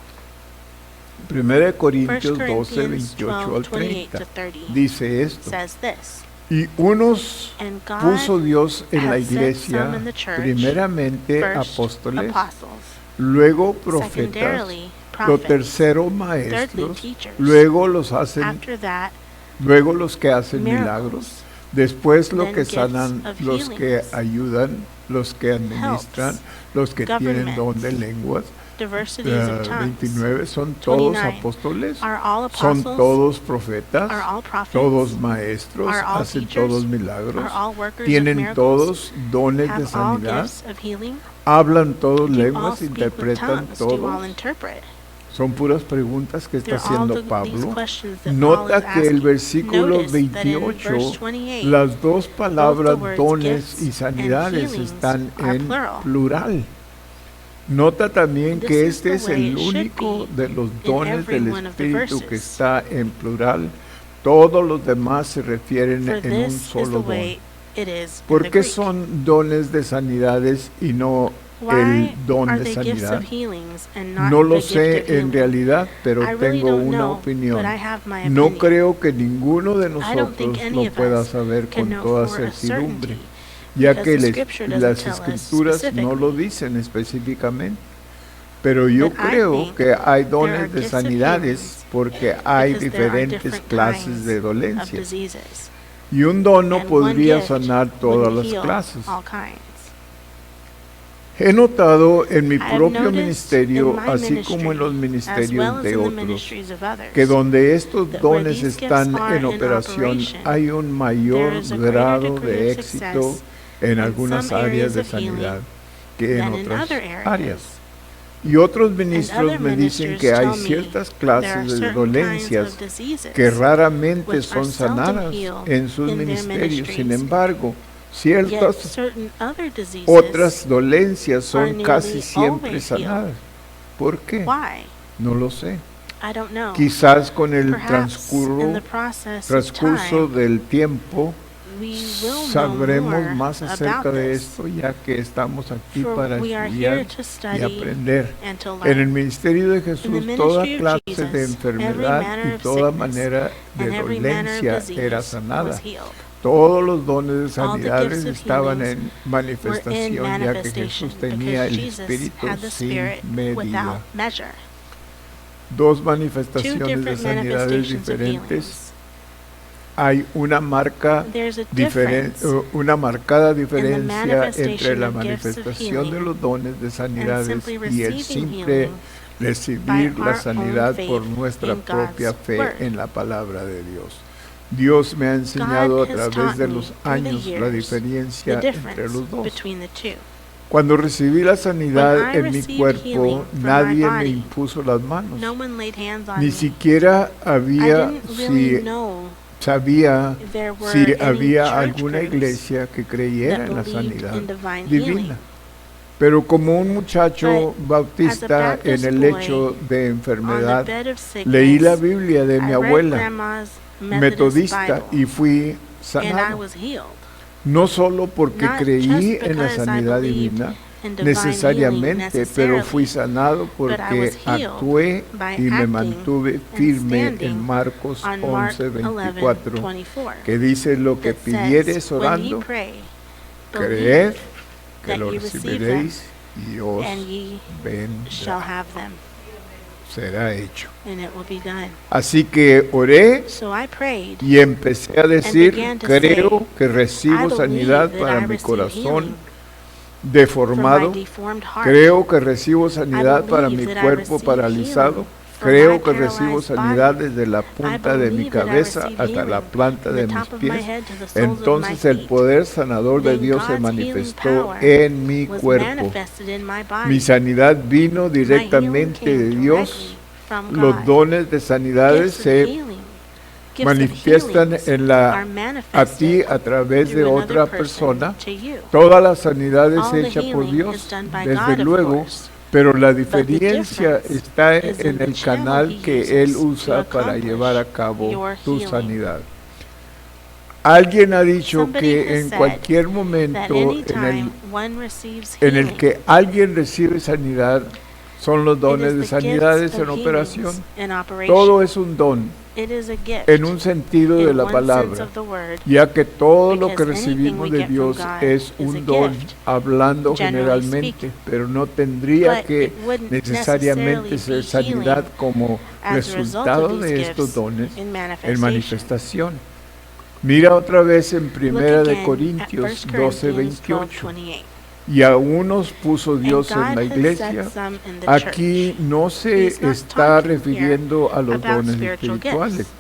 A: 1
B: 1
A: Corintios 12,
B: Corinthians
A: 28 al
B: 12, 28
A: 30
B: to 30
A: dice esto.
B: says this,
A: Y unos
B: and God
A: puso Dios en la
B: hath set
A: iglesia,
B: some in the church,
A: primeramente
B: first
A: apóstoles,
B: apostles,
A: luego profetas,
B: secondarily
A: lo
B: prophets,
A: tercero
B: thirdly
A: maestros,
B: teachers,
A: luego los
B: after that
A: luego los que hacen milagros,
B: miracles,
A: después los
B: then
A: que
B: gifts
A: sanan,
B: of
A: los que
B: healings,
A: ayudan, los que administran, los que tienen don de lenguas.
B: diversities of tongues.
A: 29 son todos
B: 29.
A: apóstoles,
B: Are all
A: son
B: apostles?
A: todos profetas,
B: Are all prophets?
A: todos maestros,
B: Are all
A: hacen
B: teachers?
A: todos milagros,
B: Are all workers of
A: tienen
B: miracles?
A: todos dones de
B: Have all
A: sanidad,
B: gifts of healing?
A: hablan todos
B: Do all
A: lenguas,
B: speak with
A: interpretan
B: tongues? Do all
A: todos.
B: interpret?
A: Son puras preguntas que está
B: They're all
A: haciendo
B: these
A: Pablo.
B: questions that Paul is
A: Nota que el
B: asking.
A: versículo
B: Notice that in
A: 28,
B: verse 28,
A: las dos palabras
B: words
A: dones
B: gifts
A: y sanidades
B: and healings
A: están
B: are
A: en
B: plural.
A: plural. Nota también
B: This
A: que
B: is
A: este
B: the
A: es
B: way
A: el
B: it should
A: único
B: be
A: de los
B: in
A: dones
B: every
A: del
B: one of the
A: Espíritu que
B: verses.
A: está en plural. Todos los demás se refieren
B: For
A: en un
B: this is
A: solo
B: the
A: don.
B: way it is in
A: ¿Por
B: the
A: qué
B: Greek.
A: son dones de sanidades y no
B: Why
A: el don
B: are
A: de
B: they gifts
A: sanidad?
B: of healings and not
A: No lo
B: the gift
A: sé
B: of
A: en
B: healing?
A: realidad, pero
B: I really
A: tengo
B: don't
A: una
B: know,
A: opinión.
B: but I have my
A: No
B: opinion.
A: creo que ninguno de
B: I don't
A: nosotros
B: think any
A: lo
B: of
A: pueda
B: us
A: saber
B: can
A: con
B: know
A: toda
B: for a
A: certidumbre,
B: certainty,
A: ya
B: because
A: que
B: the scripture doesn't
A: las
B: tell us
A: escrituras no lo
B: specifically.
A: dicen específicamente. Pero yo
B: But I
A: creo
B: think
A: que hay
B: there are
A: dones de
B: gifts of
A: sanidades
B: healings
A: porque hay
B: because there are
A: diferentes
B: different
A: clases
B: kinds
A: de
B: of
A: dolencias.
B: diseases.
A: Y un don no
B: And one
A: podría
B: gift
A: sanar todas
B: wouldn't
A: las
B: heal
A: clases.
B: all kinds.
A: He notado en mi
B: I have
A: propio
B: noticed
A: ministerio,
B: in my
A: así como en los
B: ministry, as well
A: ministerios
B: as
A: de
B: in the
A: otros,
B: ministries of others,
A: que donde estos
B: that where
A: dones
B: these
A: están
B: gifts are
A: en
B: in
A: operación
B: operation,
A: hay un mayor
B: there is a greater
A: grado
B: degree
A: de
B: of
A: éxito
B: success
A: en
B: in
A: algunas
B: some
A: áreas
B: areas
A: de
B: of healing
A: sanidad que en
B: than in
A: otras
B: other areas.
A: áreas. Y otros
B: And
A: ministros
B: other
A: me dicen
B: ministers
A: que hay
B: tell me
A: ciertas
B: there are
A: clases de
B: certain kinds
A: dolencias
B: of diseases
A: que raramente
B: which
A: son
B: are seldom
A: sanadas
B: healed
A: en sus
B: in their
A: ministerios. Sin
B: ministries.
A: embargo,
B: Yet
A: ciertas
B: certain other diseases,
A: otras dolencias son
B: nearly
A: casi siempre
B: always healed.
A: sanadas. ¿Por qué?
B: why?
A: No lo sé.
B: I don't know.
A: Quizás con el
B: Perhaps in the
A: transcurso
B: time,
A: del tiempo
B: we will
A: sabremos
B: know more
A: más acerca
B: about
A: de
B: this,
A: esto, ya que estamos aquí
B: for
A: para
B: we are here
A: estudiar
B: to
A: y
B: study
A: aprender.
B: and to
A: En el
B: learn.
A: ministerio de Jesús, toda
B: ministry of
A: clase
B: Jesus,
A: de
B: every
A: enfermedad
B: manner
A: y
B: of
A: toda
B: sickness
A: manera de
B: And every manner of
A: dolencia
B: disease
A: era
B: was
A: sanada.
B: healed.
A: Todos los dones de
B: All the
A: sanidades
B: gifts of
A: estaban
B: healings
A: en manifestación, ya que
B: manifestation
A: Jesús tenía
B: because
A: el
B: Jesus
A: Espíritu
B: had the
A: sin
B: Spirit
A: medida.
B: without measure.
A: Dos
B: Two
A: manifestaciones de
B: different
A: sanidades
B: manifestations of
A: diferentes.
B: healings.
A: Hay una marca
B: There's a
A: diferen-
B: difference
A: una marcada diferencia entre
B: manifestation
A: la
B: of gifts of
A: manifestación de
B: healing
A: los dones de sanidades
B: simply
A: y el
B: receiving
A: simple
B: healing
A: recibir
B: by
A: la
B: our
A: sanidad
B: own
A: por
B: faith
A: nuestra
B: in God's
A: propia fe
B: word.
A: en la palabra de Dios. Dios me ha enseñado a
B: God has
A: través
B: taught
A: de
B: me
A: los
B: through the
A: años la
B: years
A: diferencia
B: the
A: entre
B: difference
A: los dos.
B: between the two.
A: Cuando recibí la sanidad
B: When I
A: en mi
B: received
A: cuerpo,
B: healing from
A: nadie
B: my
A: me
B: body,
A: impuso las manos.
B: No one laid hands on
A: Ni
B: me.
A: siquiera
B: I
A: había
B: didn't really
A: si
B: know
A: sabía
B: there were
A: si
B: any
A: había
B: church
A: alguna
B: groups
A: iglesia que creyera
B: that
A: en la
B: believed
A: sanidad
B: in divine
A: divina.
B: healing.
A: Pero como un muchacho
B: But
A: bautista
B: Baptist
A: en el
B: boy
A: lecho de
B: On
A: enfermedad,
B: the bed of sickness,
A: leí la Biblia de mi
B: I read
A: abuela
B: Grandma's Methodist
A: metodista
B: Bible,
A: y fui
B: and I
A: sanado.
B: was healed.
A: No solo porque
B: Not
A: creí
B: just
A: en la
B: because I
A: sanidad
B: believed
A: divina
B: in divine healing
A: necesariamente, pero fui
B: necessarily,
A: sanado
B: but I
A: porque
B: was healed
A: actué
B: by
A: y me
B: acting
A: mantuve
B: and
A: firme
B: standing
A: en Marcos
B: on Mark
A: 11:24,
B: 11:24,
A: que dice: lo que
B: that
A: pidieres
B: says, when ye
A: orando,
B: pray,
A: creed
B: believe
A: que
B: that
A: lo
B: ye receive
A: recibiréis y os
B: and ye shall
A: vendrá,
B: have them,
A: será hecho.
B: and it will be done.
A: Así que oré
B: So I prayed,
A: y empecé a decir:
B: began to
A: creo
B: say,
A: que recibo
B: I believe
A: sanidad
B: that
A: para
B: I
A: mi
B: receive
A: corazón
B: healing for
A: deformado.
B: my deformed heart.
A: Creo que recibo sanidad
B: I
A: para mi
B: believe that I
A: cuerpo
B: receive
A: paralizado.
B: healing
A: Creo
B: my
A: que recibo
B: paralyzed
A: sanidad
B: body.
A: desde la
B: I
A: punta de mi
B: believe that I
A: cabeza
B: receive
A: hasta la
B: healing
A: planta
B: from
A: de
B: the
A: mis
B: top of my
A: pies.
B: head to the soles of my
A: Entonces el
B: feet.
A: poder sanador de
B: Then
A: Dios se
B: God's healing
A: manifestó
B: power
A: en mi
B: was
A: cuerpo.
B: manifested in my
A: Mi
B: body.
A: sanidad vino
B: My healing
A: directamente
B: came
A: de Dios.
B: directly from
A: Los
B: God.
A: dones de sanidades
B: Gifts of
A: se
B: healing, gifts of
A: manifiestan
B: healings
A: en
B: are
A: a ti
B: manifested
A: a través de
B: through
A: otra
B: another person
A: persona.
B: to you.
A: Toda la sanidad es
B: All the
A: hecha por
B: healing
A: Dios,
B: is done by
A: desde
B: God, of
A: luego,
B: course.
A: pero la
B: the
A: diferencia
B: difference
A: está
B: is in
A: en
B: the
A: el
B: channel
A: canal
B: he
A: que Él
B: uses to
A: usa para
B: accomplish
A: llevar a cabo
B: your
A: tu
B: healing.
A: sanidad. Alguien ha dicho
B: Somebody
A: que
B: has
A: en
B: said
A: cualquier
B: that
A: momento
B: anytime one receives
A: en el
B: healing,
A: que alguien recibe sanidad, son los
B: it
A: dones
B: is
A: de
B: the
A: sanidades
B: gifts
A: en
B: of
A: operación.
B: healings in operation.
A: Todo es un don,
B: It is a gift
A: en un sentido de
B: in
A: la
B: one sense
A: palabra,
B: of the word,
A: ya que todo lo que
B: because
A: recibimos
B: anything we
A: de
B: get from
A: Dios
B: God
A: es
B: is
A: un
B: a
A: don,
B: gift,
A: hablando
B: generally
A: generalmente,
B: speaking.
A: pero no tendría
B: But
A: que
B: it wouldn't
A: necesariamente
B: necessarily
A: ser
B: be
A: sanidad
B: healing
A: como
B: as a result
A: resultado
B: of these
A: de estos
B: gifts
A: dones
B: in
A: en
B: manifestation.
A: manifestación. Mira otra vez en
B: Look
A: Primera de
B: again at
A: Corintios
B: 1 Corinthians
A: 12:28.
B: 12:28.
A: Y a unos puso
B: And
A: Dios en
B: God
A: la
B: has
A: iglesia.
B: set some in the
A: Aquí
B: church.
A: no se
B: He's not
A: está
B: talking here
A: refiriendo a los
B: about
A: dones
B: spiritual
A: espirituales.
B: gifts.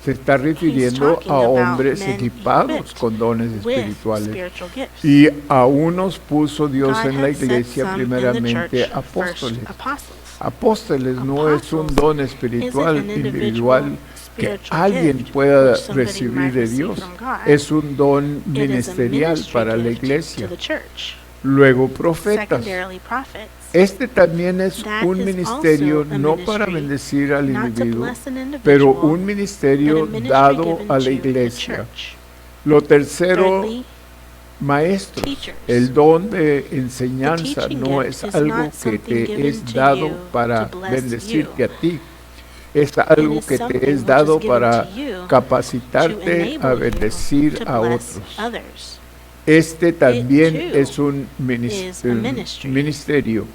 A: Se está refiriendo
B: talking
A: a
B: about
A: hombres
B: men
A: equipados
B: equipped
A: con dones
B: with
A: espirituales.
B: spiritual gifts.
A: Y a unos puso Dios
B: God
A: en la
B: had set
A: iglesia
B: some in the
A: primeramente
B: church,
A: apóstoles.
B: first apostles.
A: Apóstoles no es un
B: Apostles
A: don
B: isn't
A: espiritual
B: an
A: individual
B: individual
A: que
B: spiritual
A: alguien
B: gift
A: pueda
B: which somebody
A: recibir
B: might
A: de
B: receive
A: Dios.
B: from God.
A: Es un don
B: It is a
A: ministerial
B: ministry
A: para la
B: gift
A: iglesia.
B: to the church.
A: Luego profetas.
B: Secondarily, prophets.
A: Este también es
B: That
A: un
B: is
A: ministerio
B: also a
A: no para
B: ministry,
A: bendecir al
B: not to
A: individuo,
B: bless an individual,
A: pero un
B: but a
A: ministerio
B: ministry
A: dado
B: given
A: a la
B: to the
A: iglesia.
B: church.
A: Lo tercero,
B: Thirdly,
A: maestros.
B: teachers.
A: El don de
B: The
A: enseñanza
B: teaching
A: no
B: gift
A: es
B: is
A: algo
B: not
A: que
B: something
A: te
B: given
A: es
B: to
A: dado
B: you
A: para
B: to bless
A: bendecirte
B: you.
A: a ti. Es
B: It
A: algo
B: is
A: que
B: something
A: te es
B: which
A: dado
B: is given
A: para
B: to you to
A: capacitarte a
B: enable you
A: bendecir
B: to
A: a
B: bless
A: otros.
B: others.
A: Este también
B: too
A: es un
B: is a ministry.
A: ministerio.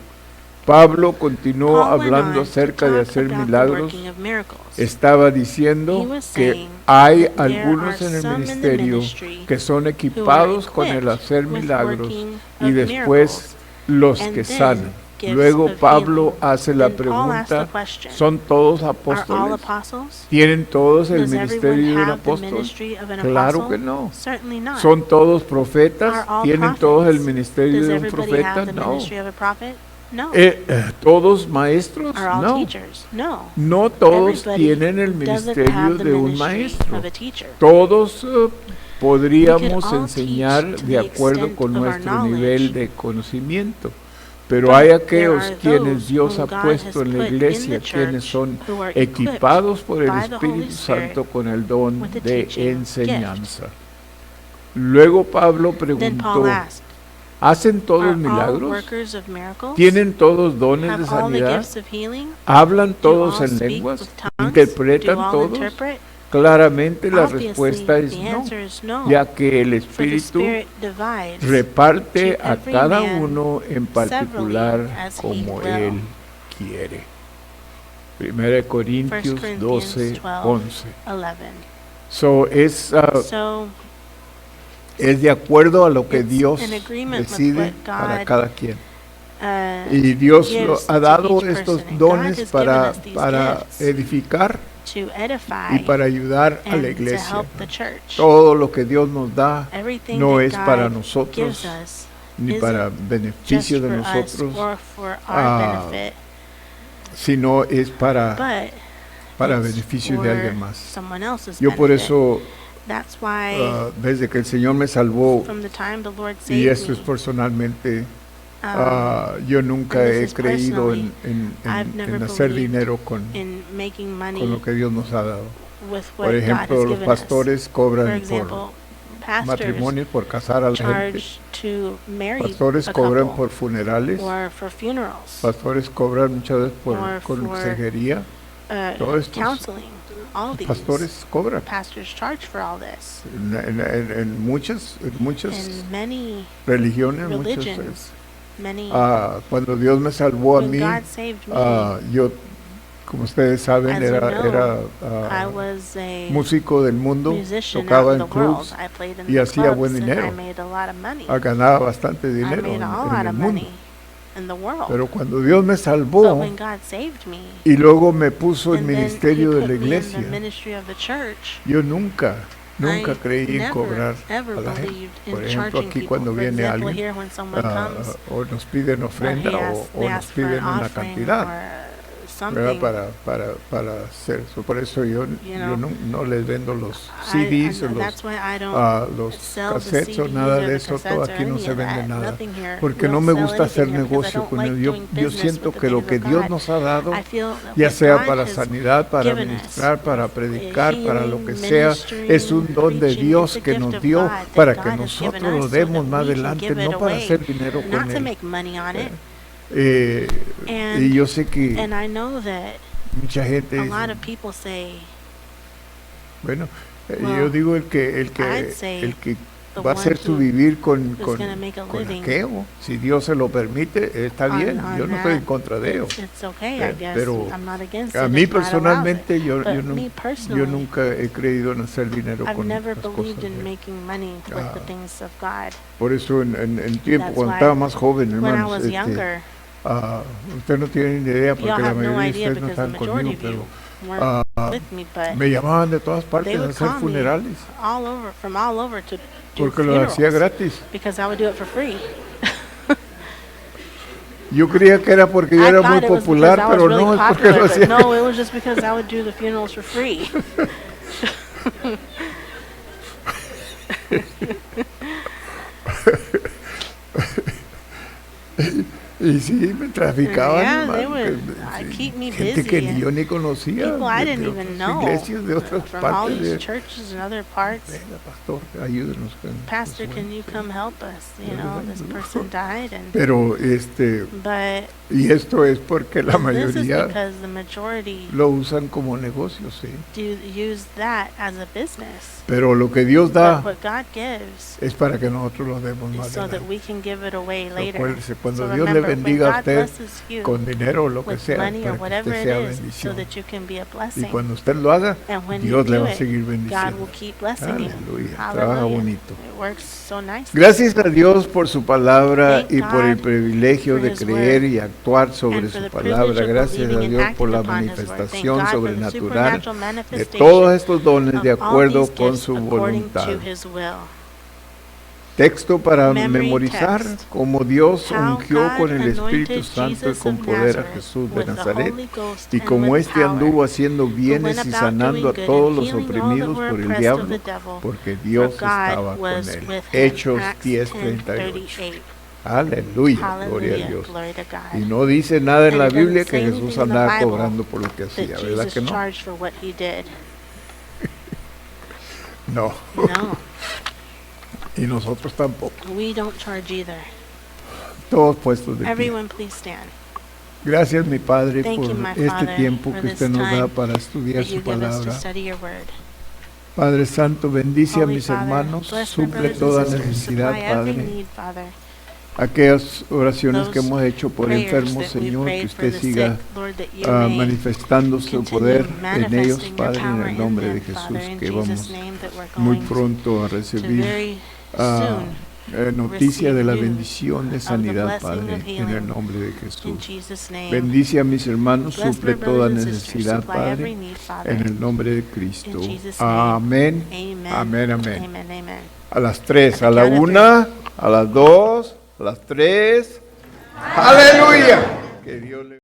A: Pablo continuó
B: Paul went
A: hablando
B: on to
A: acerca de
B: talk
A: hacer
B: about the
A: milagros.
B: working of miracles.
A: Estaba
B: He
A: diciendo
B: was
A: que
B: saying
A: hay
B: that there
A: algunos
B: are
A: en el
B: some in the
A: ministerio
B: ministry
A: que son
B: who are
A: equipados con el
B: equipped
A: hacer
B: with
A: milagros
B: working
A: y
B: of
A: después los
B: and
A: que
B: then
A: sanan.
B: gifts
A: Luego
B: of
A: Pablo
B: healing.
A: hace la
B: Then Paul asked
A: pregunta,
B: the question,
A: ¿son todos
B: are all
A: apóstoles?
B: apostles?
A: ¿Tienen todos el
B: Does everyone
A: ministerio de un
B: have the
A: apóstol?
B: ministry of an
A: Claro
B: apostle?
A: que no.
B: Certainly not.
A: ¿Son todos
B: Are
A: profetas?
B: all
A: ¿Tienen todos el
B: prophets?
A: ministerio
B: Does
A: de un
B: everybody
A: profeta?
B: have the
A: No.
B: ministry of a prophet? No.
A: ¿Todos maestros?
B: Are all
A: No.
B: teachers? No.
A: No todos
B: Everybody
A: tienen el
B: doesn't
A: ministerio
B: have the
A: de un
B: ministry
A: maestro.
B: of a teacher.
A: Todos
B: We
A: podríamos
B: could all
A: enseñar
B: teach to
A: de
B: the
A: acuerdo
B: extent
A: con
B: of our
A: nuestro
B: knowledge.
A: nivel de conocimiento. Pero
B: But
A: hay
B: there
A: aquellos
B: are
A: quienes
B: those
A: Dios
B: whom
A: ha
B: God
A: puesto
B: has
A: en la
B: put in
A: iglesia,
B: the
A: quienes
B: church
A: son
B: who are equipped
A: equipados por el
B: by the Holy
A: Espíritu
B: Spirit
A: Santo con el don
B: with the
A: de
B: teaching
A: enseñanza. Luego Pablo
B: Then Paul
A: preguntó,
B: asked,
A: ¿hacen
B: are
A: todos
B: all
A: milagros?
B: workers of miracles?
A: ¿Tienen todos dones de
B: Have all the
A: sanidad?
B: gifts of healing?
A: ¿Hablan
B: Do
A: todos
B: all
A: en
B: speak
A: lenguas?
B: with tongues?
A: ¿Interpretan
B: Do all
A: todos?
B: interpret?
A: Claramente la
B: Obviously,
A: respuesta es
B: the
A: no,
B: answer is no.
A: ya que el
B: For the
A: Espíritu
B: Spirit divides
A: reparte
B: to
A: a
B: every
A: cada
B: man
A: uno en particular
B: severally as he
A: como
B: will.
A: Él quiere. 1 Corintios
B: 1
A: 12,
B: Corinthians 12.
A: 11.
B: 11.
A: So,
B: So
A: es de acuerdo a lo que
B: it's
A: Dios
B: in agreement with
A: decide
B: what
A: para
B: God,
A: cada quien.
B: gives
A: Y Dios ha
B: to
A: dado
B: each
A: estos
B: person, and God
A: dones
B: has
A: para,
B: given us these
A: para
B: gifts
A: edificar
B: to edify
A: y para ayudar a la
B: and to
A: iglesia.
B: help the church.
A: Todo lo que Dios nos da
B: Everything
A: no
B: that
A: es para
B: God
A: nosotros
B: gives us
A: ni
B: isn't
A: para
B: just
A: beneficio de
B: for us
A: nosotros,
B: or for our
A: ah,
B: benefit,
A: sino es para
B: but it's
A: beneficio de
B: for
A: alguien más.
B: someone else's
A: Yo por
B: benefit.
A: eso,
B: That's why
A: desde que el Señor me salvó,
B: from the time the Lord
A: y
B: saved
A: esto es
B: me,
A: personalmente, yo nunca
B: and
A: he
B: this is
A: creído
B: personally, I've never
A: en hacer
B: believed
A: dinero con
B: in making money
A: lo que Dios nos ha dado.
B: with what
A: Por
B: God
A: ejemplo,
B: has
A: los
B: given
A: pastores
B: us. For
A: cobran por
B: example, pastors
A: matrimonios, por casar a la gente.
B: charge to marry
A: Pastores
B: a
A: cobran
B: couple
A: por funerales.
B: or for funerals,
A: Pastores cobran muchas veces por
B: or for,
A: consejería. todo esto es-
B: counseling. All these
A: Pastores cobran.
B: pastors charge for all this.
A: En muchas
B: In many
A: religiones,
B: religions, many
A: cuando Dios me salvó a
B: when
A: mí,
B: God saved me,
A: yo, como ustedes saben,
B: As you
A: era
B: know, I
A: ah,
B: was a
A: músico del mundo,
B: musician out
A: tocaba
B: in
A: en
B: the world.
A: clubs,
B: I played in
A: y
B: the
A: hacía
B: clubs
A: buen
B: and
A: dinero.
B: I made a lot of money.
A: ganaba bastante
B: I
A: dinero
B: made a
A: en
B: lot
A: el
B: of
A: mundo.
B: money. in the world.
A: Pero cuando Dios me
B: But
A: salvó
B: when God saved me,
A: y luego me puso en
B: and then He
A: ministerio de
B: put
A: la
B: me in
A: iglesia,
B: the ministry of the church,
A: yo nunca
B: I
A: creí en
B: never,
A: cobrar
B: ever
A: a la gente.
B: believed in
A: Por ejemplo,
B: charging
A: aquí
B: people.
A: cuando
B: For
A: viene
B: example,
A: alguien,
B: here when someone comes,
A: o nos piden ofrenda o
B: they
A: nos
B: ask for an
A: piden una
B: offering
A: cantidad,
B: or
A: ¿verdad?
B: something.
A: Para hacer eso. Por eso yo
B: know,
A: no les vendo los
B: I-
A: CDs o
B: and
A: los,
B: that's why I don't
A: los
B: sell the
A: cassettes o
B: CDs
A: nada
B: or
A: de
B: the
A: eso.
B: cassettes
A: Todo
B: or
A: aquí no
B: any
A: se
B: of
A: vende
B: that.
A: nada.
B: Nothing here.
A: Porque
B: We
A: no
B: don't
A: me
B: sell
A: gusta hacer
B: anything here because I
A: negocio
B: don't
A: con
B: like
A: ellos.
B: doing
A: Yo
B: business
A: siento
B: with the
A: que lo
B: things
A: que
B: of
A: Dios
B: God.
A: nos ha dado,
B: I feel that
A: ya
B: what
A: sea
B: God
A: para
B: has
A: sanidad, para
B: given us,
A: ministrar, para predicar, para lo que
B: healing,
A: sea, es un
B: ministering,
A: don de
B: preaching,
A: Dios
B: it's a
A: que
B: gift
A: nos
B: of
A: dio
B: God that
A: para
B: God
A: que
B: has
A: nosotros
B: given
A: lo
B: us so
A: demos
B: that
A: más
B: we can
A: adelante,
B: give it
A: no para
B: away,
A: hacer dinero
B: not
A: con
B: to
A: él.
B: make money on it.
A: Y yo sé que
B: And I know that
A: mucha gente
B: a
A: dice,
B: lot of people say,
A: bueno,
B: Well,
A: yo digo el
B: I'd
A: que
B: say the
A: va a hacer
B: one
A: su
B: who
A: vivir
B: is
A: con
B: gonna make a living
A: aquello, si Dios se lo permite, está bien,
B: on
A: yo no estoy en
B: that,
A: contra de ello.
B: it's okay, I guess.
A: Pero
B: I'm not against
A: a
B: it
A: mí
B: if God allows it.
A: personalmente
B: But me
A: yo
B: personally,
A: nunca he creído en hacer dinero
B: I've
A: con
B: never
A: las cosas
B: believed
A: de
B: in
A: Él.
B: making money with the things of God.
A: Por eso en tiempo,
B: That's
A: cuando
B: why
A: estaba más joven,
B: When I
A: hermanos,
B: was younger,
A: usted no tiene ni idea porque
B: y'all
A: la
B: have no
A: mayoría de
B: idea
A: ustedes no
B: because the
A: están
B: majority
A: conmigo,
B: of you
A: pero
B: weren't with me, but
A: me llamaban de todas
B: they
A: partes a
B: would
A: hacer
B: call me
A: funerales
B: from all over to do
A: porque lo hacía
B: funerals
A: gratis.
B: because I would do it for free.
A: Yo creía que era porque yo
B: I
A: era muy
B: thought it was because
A: popular,
B: I was
A: pero
B: really
A: no, es porque lo
B: popular,
A: hacía.
B: but no, it was just because I would do the funerals for free.
A: Y sí, me traficaban,
B: Yeah, they
A: hermano,
B: would keep me
A: gente que
B: busy.
A: yo ni conocía,
B: People I
A: de
B: didn't
A: otras
B: even know
A: iglesias, de otras
B: from all
A: partes
B: these
A: de...
B: churches and other parts.
A: Venga, pastor, ayúdenos.
B: Pastor, can you come help us? You know, this person died, and
A: Pero
B: but
A: y esto es porque la
B: this is
A: mayoría
B: because the majority
A: lo usan como negocio, sí.
B: do use that as a business.
A: Pero lo que Dios
B: But
A: da
B: what God gives
A: es para que nosotros lo demos
B: is
A: más
B: so that
A: adelante.
B: we can give it away later.
A: Acuérdese, cuando
B: So
A: Dios le
B: remember, when
A: bendiga a
B: God
A: usted
B: blesses you
A: con dinero o lo que
B: with
A: sea,
B: money or
A: para que
B: whatever
A: usted
B: it
A: sea
B: is, so
A: bendición.
B: that you can be a
A: Y
B: blessing.
A: cuando usted lo haga,
B: And when
A: Dios
B: you
A: le
B: do
A: va a
B: it,
A: seguir
B: God will
A: bendiciendo.
B: keep blessing you.
A: Aleluya, trabaja
B: Hallelujah.
A: bonito.
B: It works so nicely.
A: Gracias a Dios por su palabra
B: Thank
A: y por el
B: God
A: privilegio
B: for
A: de
B: His
A: creer
B: word
A: y actuar sobre
B: and for
A: su
B: the privilege
A: palabra.
B: of
A: Gracias a
B: believing and
A: Dios por
B: acting
A: la
B: upon His word. Thank
A: manifestación
B: God for the
A: sobrenatural
B: supernatural
A: de todos
B: manifestation
A: estos dones de
B: of all
A: acuerdo
B: these
A: con
B: gifts
A: su
B: according
A: voluntad.
B: to His will.
A: Texto para
B: Memory
A: memorizar,
B: text.
A: como Dios
B: How
A: ungió
B: God
A: con el Espíritu
B: anointed
A: Santo y
B: Jesus
A: con
B: of
A: poder a
B: Nazareth
A: Jesús de
B: with the
A: Nazaret,
B: Holy Ghost
A: y
B: and
A: como
B: with
A: éste
B: power,
A: anduvo haciendo
B: who
A: bienes
B: went
A: y
B: about
A: sanando
B: doing
A: a
B: good
A: todos
B: and
A: los
B: healing all that
A: oprimidos
B: were
A: por el
B: oppressed of
A: diablo,
B: the devil,
A: porque
B: for
A: Dios
B: God
A: estaba con
B: was
A: él.
B: with him.
A: Hechos
B: Acts
A: 10:38.
B: 10:38.
A: Aleluya, gloria a
B: Hallelujah,
A: Dios.
B: glory to
A: Y
B: God.
A: no dice nada en
B: And
A: la
B: it doesn't
A: Biblia que
B: say
A: Jesús
B: anything in the
A: andaba
B: Bible
A: cobrando por lo que hacía,
B: That
A: ¿verdad
B: Jesus
A: que no?
B: charged for what He did.
A: No,
B: No,
A: y nosotros tampoco.
B: we don't charge either.
A: Todos puestos de pie.
B: Everyone, please stand.
A: Gracias, mi Padre,
B: Thank
A: por
B: you, my
A: este
B: Father,
A: tiempo
B: for
A: que
B: this
A: usted nos da
B: time
A: para estudiar
B: That you
A: su
B: give us to
A: palabra.
B: study Your word.
A: Padre Santo, bendice a
B: Holy
A: mis
B: Father,
A: hermanos,
B: bless my
A: suple
B: brothers
A: toda
B: and sisters,
A: necesidad,
B: supply every
A: Padre.
B: need, Father.
A: Aquellas oraciones que
B: Those
A: hemos hecho por
B: Prayers
A: enfermos,
B: that we
A: Señor, que
B: prayed for
A: usted
B: the
A: siga
B: sick, Lord, that you may
A: manifestando su
B: continue
A: poder en ellos,
B: manifesting Your
A: Padre, en
B: power
A: el
B: in
A: nombre de
B: them,
A: Jesús,
B: Father, in
A: que
B: Jesus'
A: vamos
B: name, that we're
A: muy
B: going
A: pronto a
B: to
A: recibir
B: very
A: ah,
B: soon
A: noticia de la
B: receive
A: bendición de
B: of the
A: sanidad,
B: blessing
A: Padre,
B: of
A: en el
B: healing.
A: nombre de
B: In
A: Jesús.
B: Jesus' name.
A: Bendice a mis hermanos,
B: Bless
A: suple
B: my
A: toda
B: brothers and sisters,
A: necesidad,
B: supply every
A: Padre,
B: need, Father.
A: en el nombre de Cristo.
B: In Jesus' name.
A: Amén.
B: Amen.
A: Amén, amén.
B: Amen, amen.
A: A las 3,
B: At
A: a
B: the
A: la
B: count of
A: 1, a las 2, a las 3. ¡Aleluya! Que Dios le